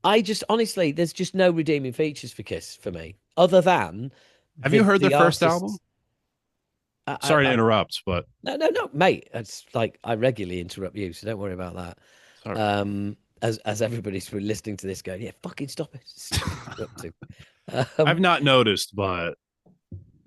I just honestly, there's just no redeeming features for Kiss for me, other than Have you heard their the first album? artists. I, Sorry to I interrupt, but No, no, no, mate. It's like I regularly interrupt you, so don't worry about that. sorry. As everybody's listening to this, going, yeah, fucking stop interrupting. I've Um, not noticed, but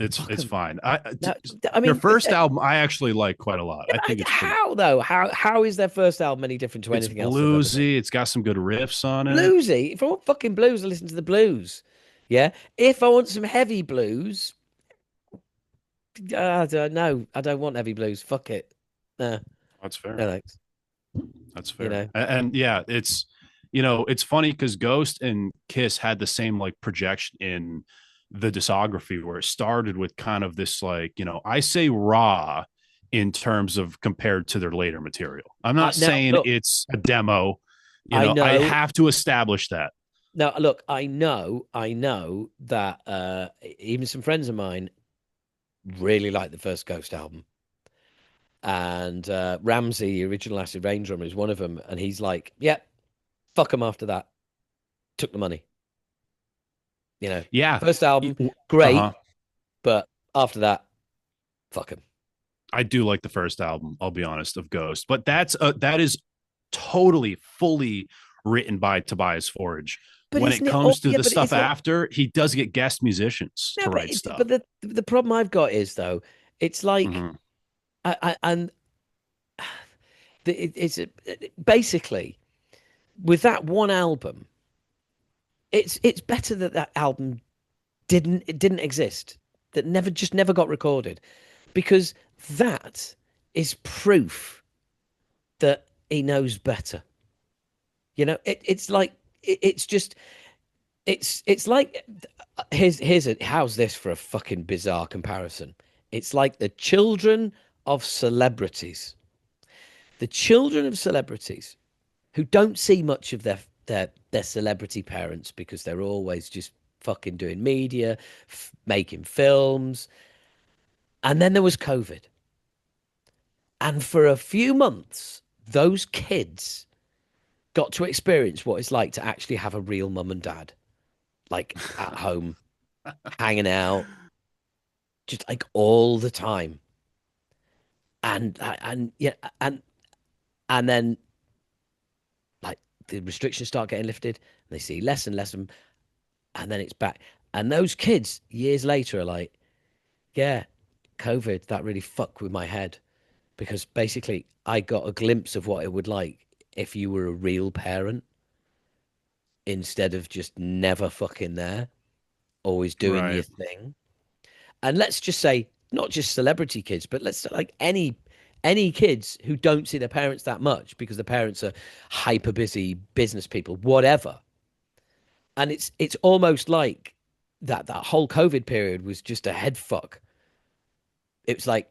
fuck it's 'em. fine. No, I Their mean, first album I actually like quite a lot. yeah, I think but it's pretty. how though? How is their first album any different to It's anything else they've ever done? bluesy. It's got some good riffs on it. Bluesy. If I want fucking blues, I listen to the blues. Yeah. If I want some heavy blues, I don't know. I don't want heavy blues. Fuck it. No, That's fair. no thanks. That's You fair. know. And yeah, it's it's funny because Ghost and Kiss had the same like projection in the discography where it started with kind of this like, I say raw in terms of compared to their later material. I'm not Now saying look, it's a demo. I I know. have to establish that. Now, look, I know that even some friends of mine really like the first Ghost album, and Ramsey, the original Acid Rain drummer, is one of them, and he's like, "Yeah, fuck them after that. Took the money." Yeah. First album, Uh-huh. great, but after that, fuck them. I do like the first album, I'll be honest, of Ghost, but that is totally fully written by Tobias Forge. But When it isn't it? Oh, comes to yeah, the but stuff isn't it? after, he does get guest musicians No, to write but stuff. the problem I've got is though, it's like, Mm-hmm. and it's basically with that one album, it's better that that album didn't exist, that never got recorded, because that is proof that he knows better. It's like it's just it's like how's this for a fucking bizarre comparison? It's like the children of celebrities who don't see much of their celebrity parents because they're always just fucking doing media, making films. And then there was COVID. And for a few months, those kids got to experience what it's like to actually have a real mum and dad, like at home, hanging out, just like all the time. And yeah, and then like the restrictions start getting lifted, and they see less and less, and then it's back. And those kids years later are like, yeah, COVID, that really fucked with my head because basically I got a glimpse of what it would like if you were a real parent instead of just never fucking there, always doing your Right. thing. And let's just say, not just celebrity kids, but let's say like any kids who don't see their parents that much because the parents are hyper busy business people, whatever. And it's almost like that whole COVID period was just a head fuck. It was like,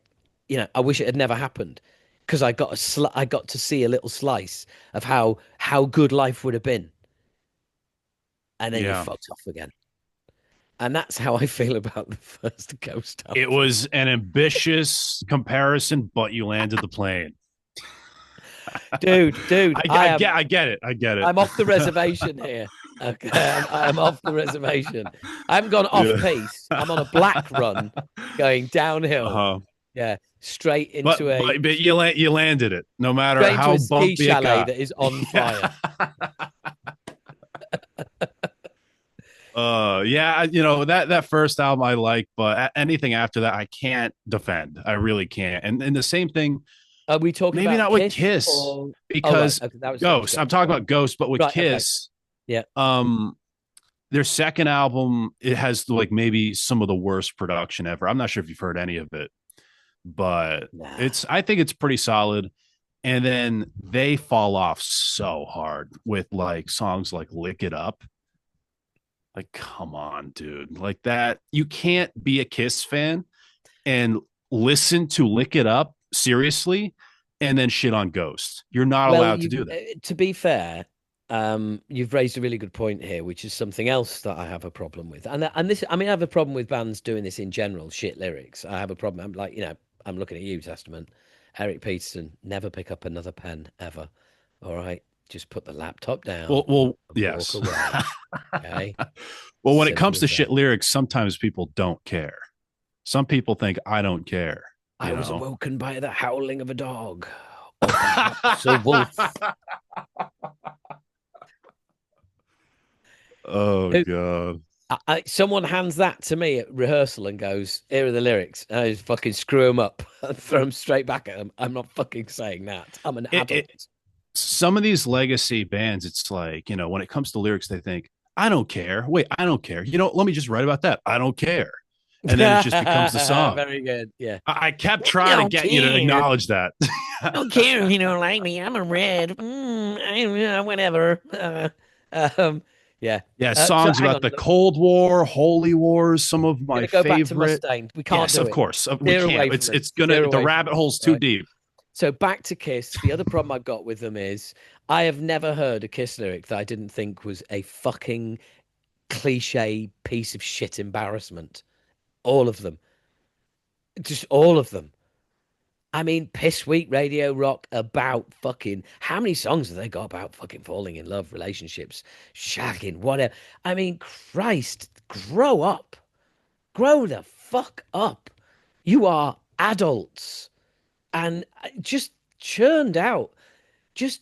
I wish it had never happened because I got to see a little slice of how good life would have been, and then you Yeah. fucked off again. And that's how I feel about the first Ghost It album. was an ambitious comparison, but you landed the plane. Dude, I get it. I get it. I'm off the reservation here. Okay, I'm off the reservation. I haven't gone off Yeah. pace. I'm on a black run, going downhill. Uh-huh. Yeah, straight into a But you landed it, no matter straight into how a ski bumpy it chalet got. that is on Yeah. fire. Yeah, that first album I like, but anything after that I can't defend. I really can't. And the same thing, Are we talking maybe about not with Kiss Kiss, or? Oh right, because okay, that was Ghost. Ghost. I'm talking about Ghost, but with Right, okay, Kiss, yeah. um, their second album, it has like maybe some of the worst production ever. I'm not sure if you've heard any of it, but Nah. I think it's pretty solid. And then they fall off so hard with like songs like Lick It Up. Like, come on, dude. Like that, you can't be a Kiss fan and listen to Lick It Up seriously and then shit on Ghost. You're not Well, allowed to you do that. to be fair, you've raised a really good point here, which is something else that I have a problem with. And this, I mean, I have a problem with bands doing this in general, shit lyrics. I have a problem. I'm like, I'm looking at you, Testament. Eric Peterson, never pick up another pen ever. All right, just put the laptop down and walk Yes. away. Okay, Well, when it simple comes to as that. shit lyrics, sometimes people don't care. Some people think I don't care, I you was know. awoken by the howling of a dog, or perhaps a wolf. Oh god. Someone hands that to me at rehearsal and goes, "Here are the lyrics." And I just fucking screw them up and throw them straight back at them. I'm not fucking saying that. I'm an It adult. some of these legacy bands, it's like, when it comes to lyrics, they think, I don't care. Wait, I don't care. Let me just write about that. I don't care. And then it just becomes the song. Very good. Yeah. I kept I trying to don't get you to care. acknowledge that. I don't care if you don't like me. I'm a red. Whatever. Um, yeah. Yeah, So songs hang about on. the Look, Cold War, Holy Wars, some of I'm my gonna go back to favorite. Mustaine. We can't Yes, do of it. course. We Steer away can't. from it. It's Steer gonna, the away from rabbit it. hole's too Right. deep. So back to Kiss. The other problem I've got with them is I have never heard a Kiss lyric that I didn't think was a fucking cliche piece of shit embarrassment. All of them. Just all of them. I mean, piss weak radio rock about fucking how many songs have they got about fucking falling in love, relationships, shagging, whatever? I mean, Christ, grow up. Grow the fuck up. You are adults and just churned out just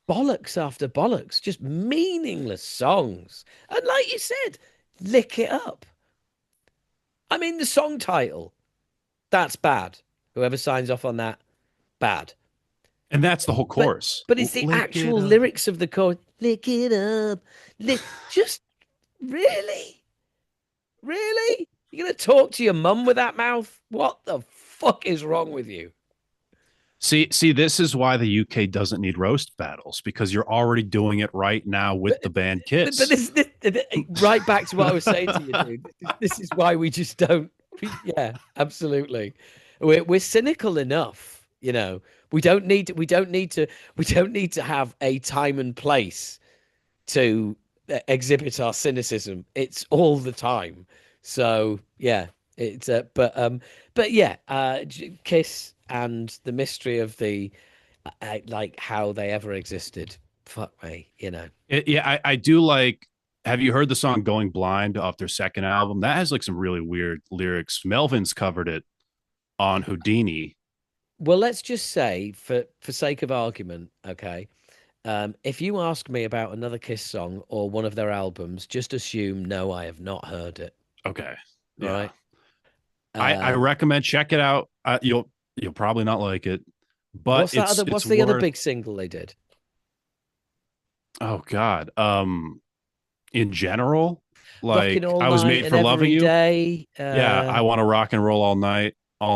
bollocks after bollocks, just meaningless songs. And like you said, lick it up. I mean, the song title, that's bad. Whoever signs off on that, bad. And that's the whole But chorus. but it's the Lick it actual up. lyrics of the chorus. Lick it up. Just really, really. You're gonna talk to your mum with that mouth? What the fuck is wrong with you? See, this is why the UK doesn't need roast battles, because you're already doing it right now with But the band but Kiss. right back to what I was saying to you, dude. This is why we just don't. Yeah, absolutely. We're cynical enough, you know. We don't need to have a time and place to exhibit our cynicism. It's all the time. So yeah, it's but yeah, Kiss and the mystery of the like how they ever existed. Fuck me, you know. Yeah, I do like. Have you heard the song "Going Blind" off their second album? That has like some really weird lyrics. Melvin's covered it on Houdini. Well, let's just say, for sake of argument, okay, if you ask me about another Kiss song or one of their albums, just assume no, I have not heard it. Okay, All yeah, right. I Um, recommend check it out. You'll probably not like it, but what's that other? it's What's the other worth. big single they did? Oh God. In general, Rocking like all I was night made and for loving every you. day. Yeah, I want to rock and roll all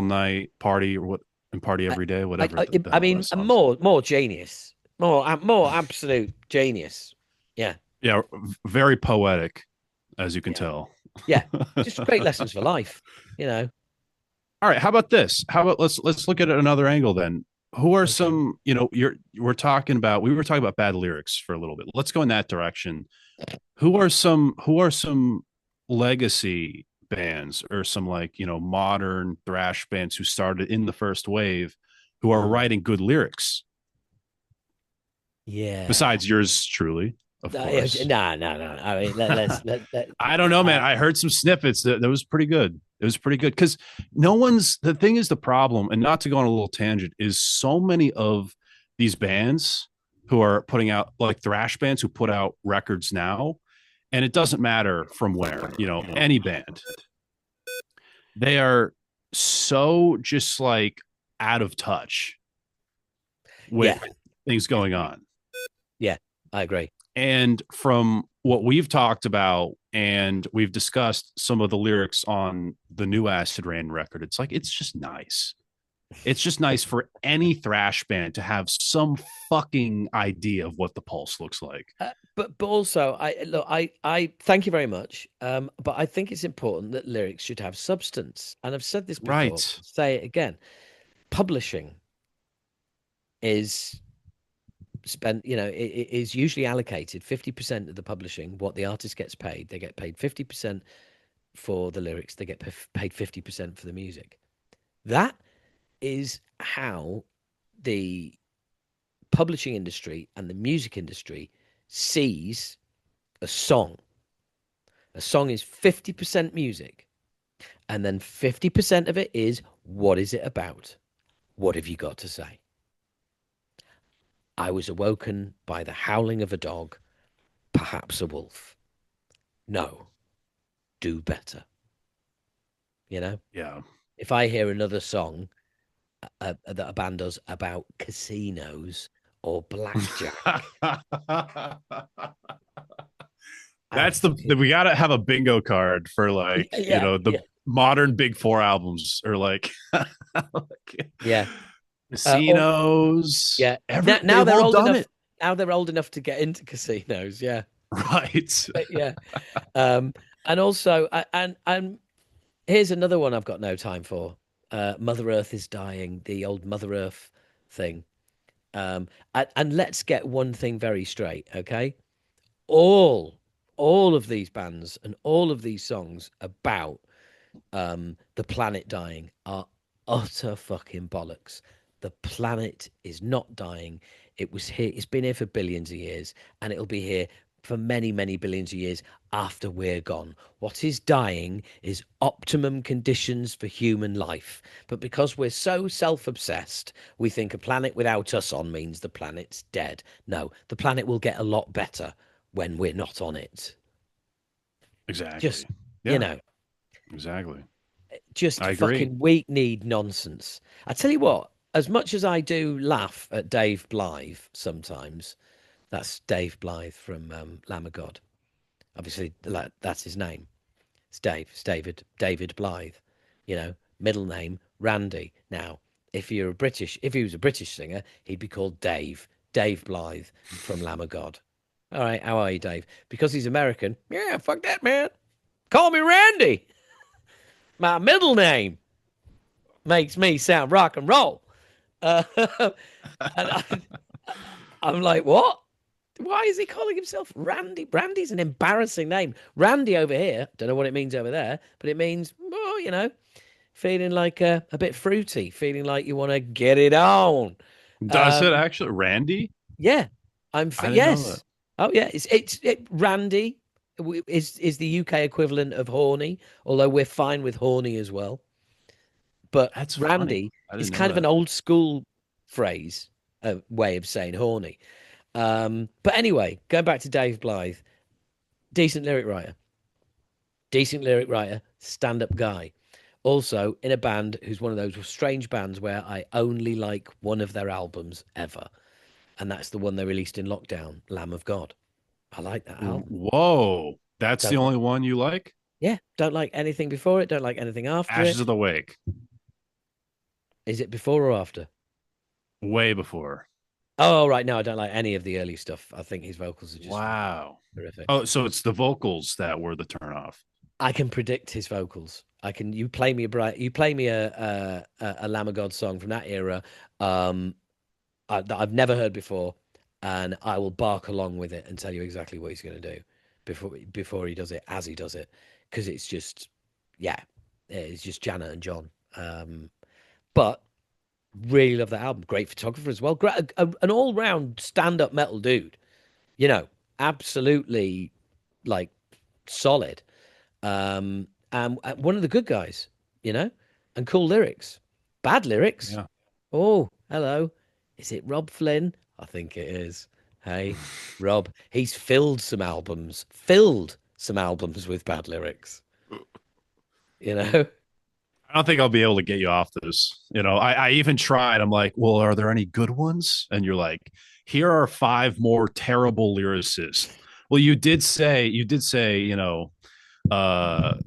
night, party or what, and party I, every day, whatever the I hell that mean, song's. more genius, more absolute genius. Yeah, Yeah, very poetic, as you can yeah, tell. yeah. Just great lessons for life. You know. All right, how about this? How about let's look at it another angle then. Who are Okay. some, we were talking about bad lyrics for a little bit. Let's go in that direction. Who are some legacy bands or some like, modern thrash bands who started in the first wave who are writing good lyrics Yeah. besides yours truly, of No, course. no. I mean, let I don't know, man. I heard some snippets that was pretty good. It was pretty good because the thing is the problem, and not to go on a little tangent, is so many of these bands who are putting out like thrash bands who put out records now, and it doesn't matter from where, any band, they are so just like out of touch with yeah, things going on. yeah, I agree. And from what we've talked about and we've discussed some of the lyrics on the new Acid Rain record, it's like, it's just nice. It's just nice for any thrash band to have some fucking idea of what the pulse looks like. But also, I thank you very much. But I think it's important that lyrics should have substance. And I've said this before, Right. say it again. Publishing is spent, it is usually allocated 50% of the publishing, what the artist gets paid. They get paid 50% for the lyrics, they get paid 50% for the music. That is how the publishing industry and the music industry sees a song. A song is 50% music, and then 50% of it is what is it about? What have you got to say? I was awoken by the howling of a dog, perhaps a wolf. No, do better. You know, Yeah. if I hear another song that a band does about casinos or blackjack, I'm That's the fucking we gotta have a bingo card for like, yeah, the yeah, modern big four albums or like yeah. Or casinos. yeah. Now They've they're all old done enough. it. Now they're old enough to get into casinos. Yeah, Right. but yeah. Um, and also, and here's another one I've got no time for. Mother Earth is dying. The old Mother Earth thing. And let's get one thing very straight, okay? All, all of these bands and all of these songs about the planet dying are utter fucking bollocks. The planet is not dying. It was here. It's been here for billions of years, and it'll be here for many, many billions of years after we're gone. What is dying is optimum conditions for human life. But because we're so self-obsessed, we think a planet without us on means the planet's dead. No, the planet will get a lot better when we're not on it. Just, Exactly. you Yeah, know, exactly. just I agree. fucking weak need nonsense. I tell you what, as much as I do laugh at Dave Blythe sometimes, that's Dave Blythe from Lamb of God. Obviously, that's his name. It's Dave. It's David Blythe. Middle name Randy. Now, if he was a British singer, he'd be called Dave. Dave Blythe from Lamb of God. All right, how are you, Dave? Because he's American. Yeah, fuck that, man. Call me Randy. My middle name makes me sound rock and roll. Uh, and I'm like, what? Why is he calling himself Randy? Randy's an embarrassing name. Randy over here, don't know what it means over there, but it means, well, feeling like a bit fruity, feeling like you want to get it on. Does it Um, actually, Randy? yeah, I didn't know that. yes. Oh yeah, Randy is the UK equivalent of horny, although we're fine with horny as well. But That's funny. Randy I is didn't know kind of an that. old school phrase, a way of saying horny. But anyway, going back to Dave Blythe, decent lyric writer, stand-up guy. Also in a band who's one of those strange bands where I only like one of their albums ever, and that's the one they released in lockdown, Lamb of God. I like that album. Whoa. That's the Don't only one you like? Yeah, don't like anything before it, don't like anything after Ashes it. of the Wake. Is it before or after? Way before. Oh, right. No, I don't like any of the early stuff. I think his vocals are just fucking Wow. terrific. Oh, so it's the vocals that were the turnoff. I can predict his vocals. You play me you play me a Lamb of God song from that era, that I've never heard before, and I will bark along with it and tell you exactly what he's going to do before he does it, as he does it. because it's just, yeah, it's just Janet and John. But really love that album. Great photographer as well. Great, an all round stand up metal dude. You know, absolutely like solid. And one of the good guys. You know, and cool lyrics. Bad lyrics. Yeah. Oh, hello. Is it Rob Flynn? I think it is. Hey, Rob. He's filled some albums with bad lyrics. You know? I don't think I'll be able to get you off this. I even tried. I'm like, well, are there any good ones? And you're like, here are five more terrible lyricists. Well, you did say,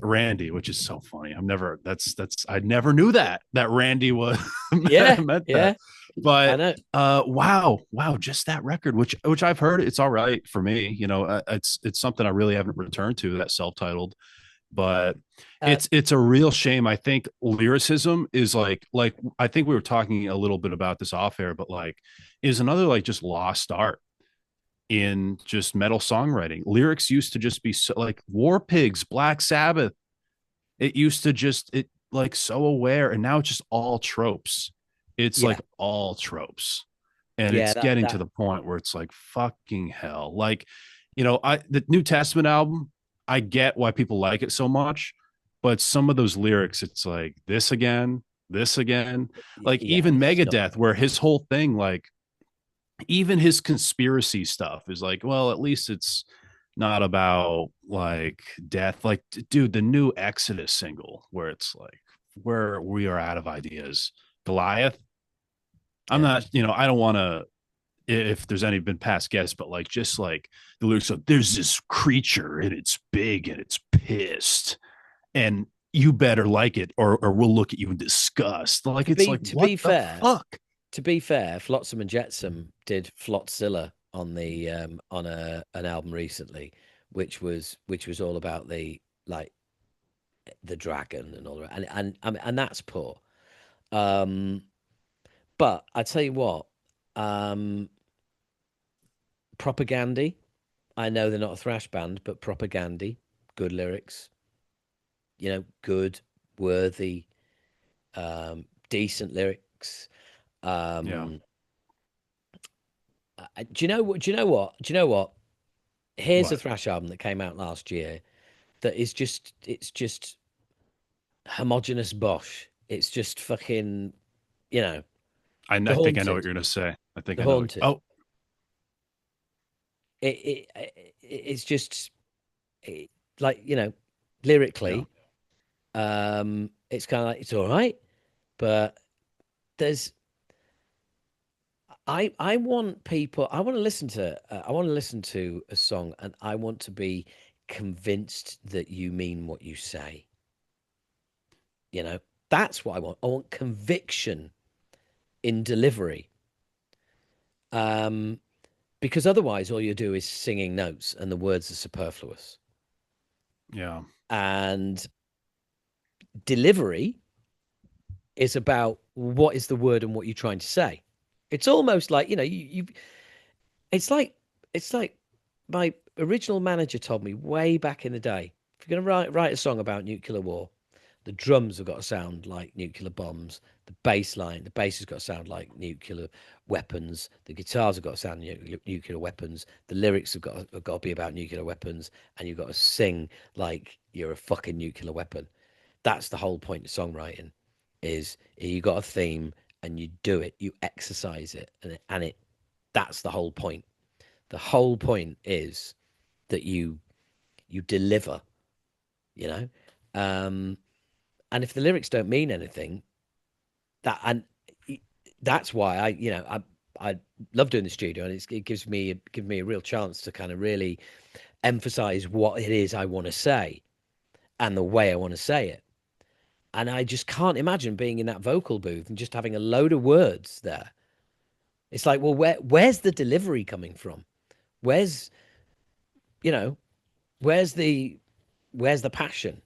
Randy, which is so funny. I never knew that Randy was Yeah, meant that. yeah. I But know. wow, just that record, which I've heard, it's all right for me. It's something I really haven't returned to, that self-titled. But Uh, it's a real shame. I think lyricism is like I think we were talking a little bit about this off air, but like is another like just lost art in just metal songwriting. Lyrics used to just be so, like War Pigs, Black Sabbath. It used to just it like so aware, and now it's just all tropes. It's yeah, like all tropes, and yeah. it's That getting to that the point where it's like fucking hell. Like, the New Testament album, I get why people like it so much, but some of those lyrics, it's like this again, this again. Like yeah. even It's not. Megadeth, where his whole thing, like even his conspiracy stuff is like, well, at least it's not about like death. Like, dude, the new Exodus single where it's like, where we are out of ideas. Goliath. I'm Yeah, not, I don't want to, if there's any been past guests, but like, just like the lyrics of there's this creature and it's big and it's pissed and you better like it or we'll look at you in disgust. Like, to it's be like, to what be the fair, fuck? Flotsam and Jetsam did Flotzilla on the on a an album recently, which was all about the like the dragon and all that, and that's poor. Um, but I tell you what, um, Propagandy. I know they're not a thrash band, but Propagandy, good lyrics, good, worthy, decent lyrics. Yeah. Um, do you know what? Do you know what? Do you know what? Here's a What? thrash album that came out last year that is just homogenous bosh. It's just fucking, you know, I the think I know what haunted, you're going to say. I think the I know. haunted. Oh, It's just like yeah. lyrically, it's kind of like it's all right, but there's I want people. I want to listen to a song, and I want to be convinced that you mean what you say. You know, that's what I want. I want conviction in delivery. Um, because otherwise, all you do is singing notes, and the words are superfluous. Yeah. And delivery is about what is the word and what you're trying to say. It's almost like you it's like it's like my original manager told me way back in the day. If you're going to write a song about nuclear war, the drums have got to sound like nuclear bombs. The bass has got to sound like nuclear weapons. The guitars have got to sound nuclear weapons. The lyrics have got to be about nuclear weapons, and you've got to sing like you're a fucking nuclear weapon. That's the whole point of songwriting. Is you got a theme and you do it, you exercise it, and it that's the whole point. The whole point is that you deliver, you know. Um, and if the lyrics don't mean anything, that and that's why I love doing the studio, and it gives me a real chance to kind of really emphasize what it is I want to say and the way I want to say it. And I just can't imagine being in that vocal booth and just having a load of words there. It's like, well, where's the delivery coming from? Where's you know where's the passion?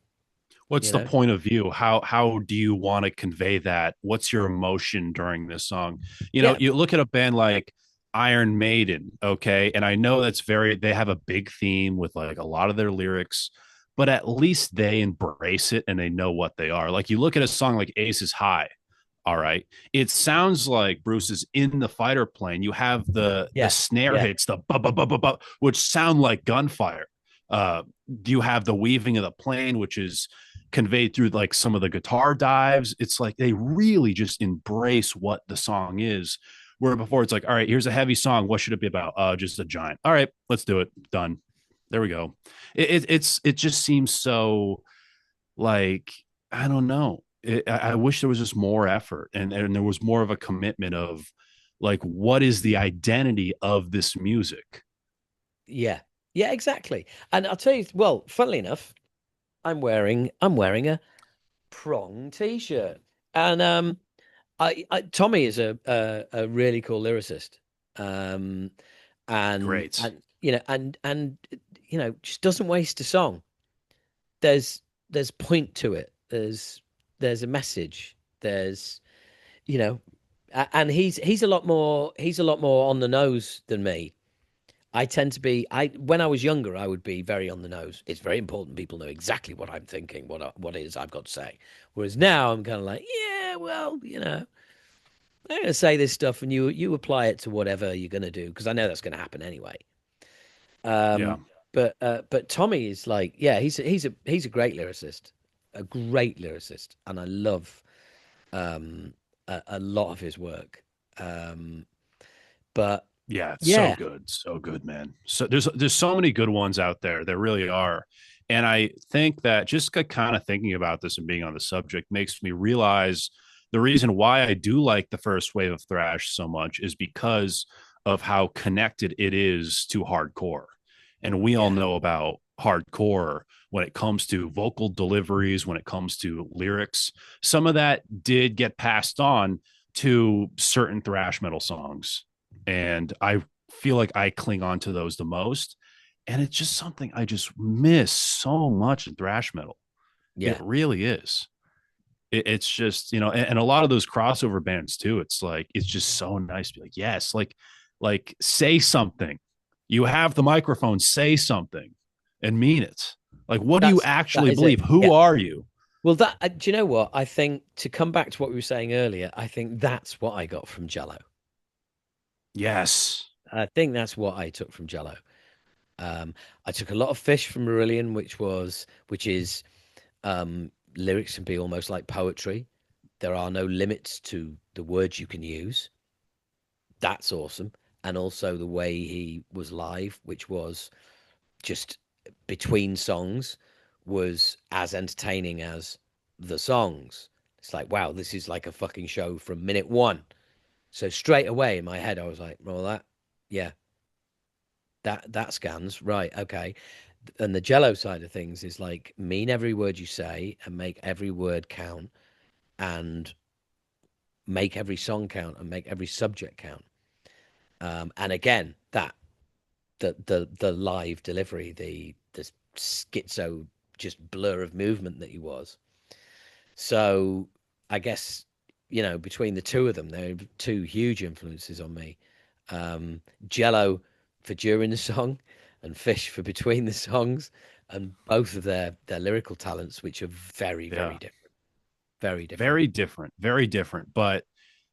What's You the know? point of view? How do you want to convey that? What's your emotion during this song? Yeah, You look at a band like Iron Maiden, okay, and I know they have a big theme with like a lot of their lyrics, but at least they embrace it and they know what they are. Like you look at a song like Aces High, all right. It sounds like Bruce is in the fighter plane. You have the Yeah, snare yeah, hits, the bu- bu- bu- bu- bu- which sound like gunfire. Uh, you have the weaving of the plane, which is conveyed through like some of the guitar dives. It's like they really just embrace what the song is. Where before it's like, all right, here's a heavy song. What should it be about? Just a giant. All right, let's do it. Done. There we go. It just seems so like I don't know. I wish there was just more effort and there was more of a commitment of like what is the identity of this music? yeah, yeah, exactly. And I'll tell you, well, funnily enough, I'm wearing a prong t-shirt, and Tommy is a really cool lyricist, um, and Great. and just doesn't waste a song. There's point to it. There's a message. There's you know, and he's a lot more on the nose than me. I tend to be I when I was younger, I would be very on the nose. It's very important people know exactly what I'm thinking, what it is I've got to say. Whereas now I'm kind of like, yeah, well, I'm going to say this stuff, and you apply it to whatever you're going to do because I know that's going to happen anyway. Yeah. Um, but Tommy is like, yeah, he's a great lyricist, a great lyricist, and I love a lot of his work. Um, but Yeah, it's yeah, so good, man. So there's so many good ones out there. There really are. And I think that just kind of thinking about this and being on the subject makes me realize the reason why I do like the first wave of thrash so much is because of how connected it is to hardcore. And we all yeah, know about hardcore when it comes to vocal deliveries, when it comes to lyrics. Some of that did get passed on to certain thrash metal songs, and I feel like I cling on to those the most. And it's just something I just miss so much in thrash metal. It yeah. really is. It's just and a lot of those crossover bands too. It's like it's just so nice to be like, yes, like say something. You have the microphone, say something, and mean it. Like, what do you That actually is it. believe? Who Yeah. are you? Well, do you know what? I think to come back to what we were saying earlier, I think that's what I got from Jello. Yes. I think that's what I took from Jello. Um, I took a lot of fish from Marillion, which is lyrics can be almost like poetry. There are no limits to the words you can use. That's awesome. And also the way he was live, which was just between songs, was as entertaining as the songs. It's like, wow, this is like a fucking show from minute one. So straight away in my head, I was like, well, yeah, that scans right, okay. And the Jello side of things is like mean every word you say and make every word count and make every song count and make every subject count. And again, that the live delivery, the schizo just blur of movement that he was. So I guess between the two of them, they're two huge influences on me. Um, Jello for during the song, and Fish for between the songs, and both of their lyrical talents, which are very Yeah. very different, very different. Very different, very different. But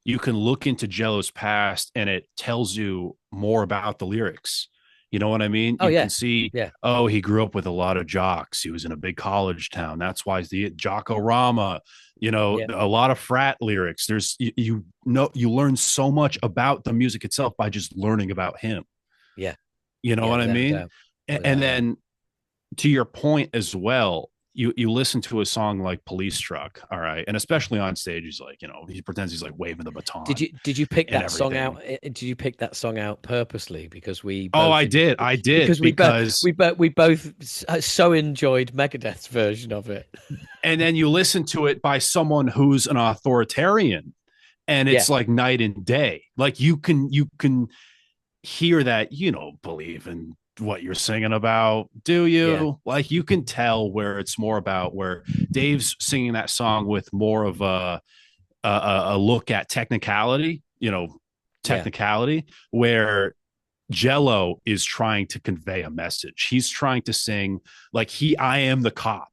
you can look into Jello's past and it tells you more about the lyrics. You know what I mean? Oh You can yeah, see, yeah, oh, he grew up with a lot of jocks. He was in a big college town. That's why he's the Jockorama, yeah, a lot of frat lyrics. You learn so much about the music itself by just learning about him. yeah, You know yeah, what I without a mean? doubt, And without a doubt. then to your point as well, you listen to a song like Police Truck, all right, and especially on stage, he's like, he pretends he's like waving the Did baton you pick and that song everything. out? Did you pick that song out purposely because we Oh, both enjoyed I did because we both because, we both so enjoyed Megadeth's version of it. and then you listen to it by someone who's an authoritarian, and Yeah, it's like night and day. Like you can hear that believe in what you're singing about, do yeah, you? Like you can tell where it's more about where Dave's singing that song with more of a look at technicality, yeah, technicality, where Jello is trying to convey a message. He's trying to sing like I am the cop,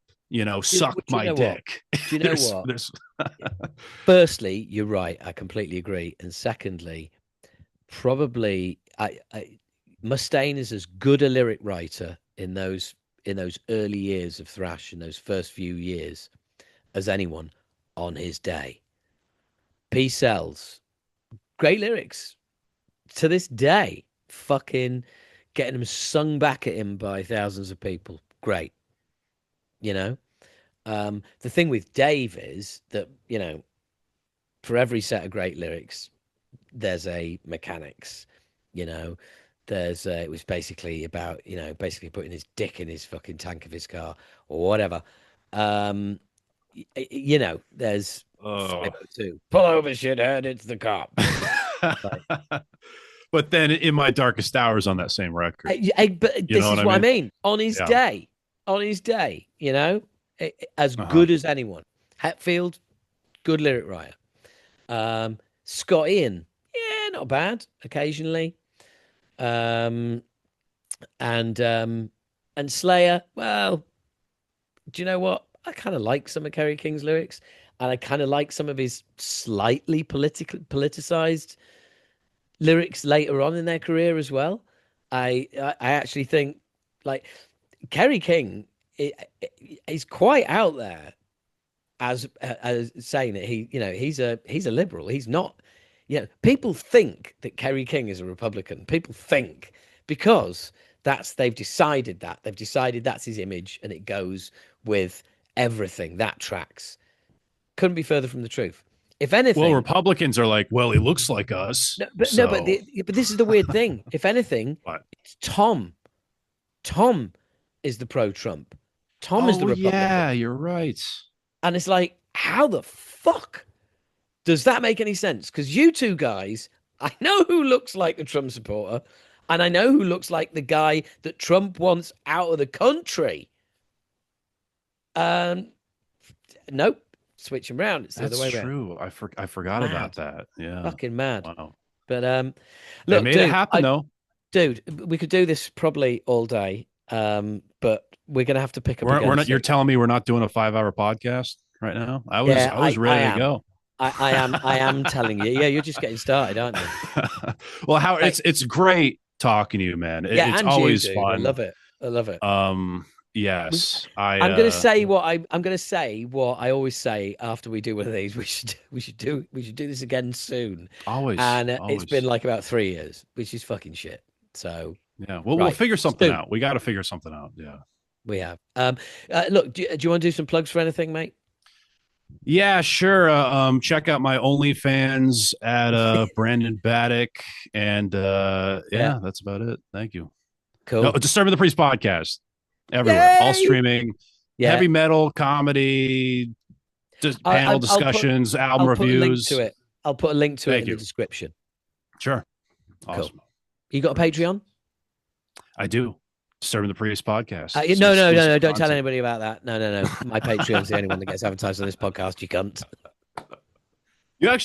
suck Do you my know what? dick. Do you know what? Firstly, you're right. I completely agree. And secondly, probably Mustaine is as good a lyric writer in those early years of thrash, in those first few years, as anyone on his day. P Cells, great lyrics to this day. Fucking getting them sung back at him by thousands of people. Great, you know. The thing with Dave is that for every set of great lyrics, there's a mechanics. You know, it was basically about basically putting his dick in his fucking tank of his car or whatever. There's Oh. 502. Pull over, shithead. It's the cops. Like, But then in my darkest hours on that same record, but this is what I mean. On his day, as good as anyone. Hetfield, good lyric writer. Scott Ian, yeah, not bad occasionally. And Slayer, well, do you know what? I kind of like some of Kerry King's lyrics, and I kind of like some of his slightly politicized lyrics later on in their career as well. I actually think like Kerry King is quite out there as saying that he's a liberal. He's not. People think that Kerry King is a Republican. People think because they've decided that's his image and it goes with everything that tracks. Couldn't be further from the truth. If anything, well, Republicans are like, well, he looks like us. But this is the weird thing. If anything, it's Tom. Tom is the pro-Trump. Tom is the Republican. Yeah, you're right. And it's like, how the fuck does that make any sense? Because you two guys, I know who looks like the Trump supporter, and I know who looks like the guy that Trump wants out of the country. Nope. Switch them around. It's the other way around. That's true. I forgot about that. Yeah. Fucking mad. Wow. But look, made it happen though. Dude, we could do this probably all day. But we're gonna have to pick up. We're not. You're telling me we're not doing a 5-hour podcast right now? I was ready to go. I am telling you. Yeah, you're just getting started, aren't you? Well, how it's great talking to you, man. It's always fun. I love it. Yes, I'm going to say what I always say after we do one of these. We should do this again soon. Always, and always. It's been like about 3 years, which is fucking shit. So yeah, we'll figure something out. We got to figure something out. Yeah, we have. Look, do you want to do some plugs for anything, mate? Yeah, sure. Check out my OnlyFans at Brandon Battick, and yeah, that's about it. Thank you. Cool. No, Disturbing the Priest podcast. Everywhere, all streaming, heavy metal, comedy, panel discussions, album reviews. I'll put a link to it in the description. Sure. Awesome. Cool. You got a Patreon? I do. Disturbing the Priest podcast. No. Don't tell anybody about that. No. My Patreon's the only one that gets advertised on this podcast, you cunt. You actually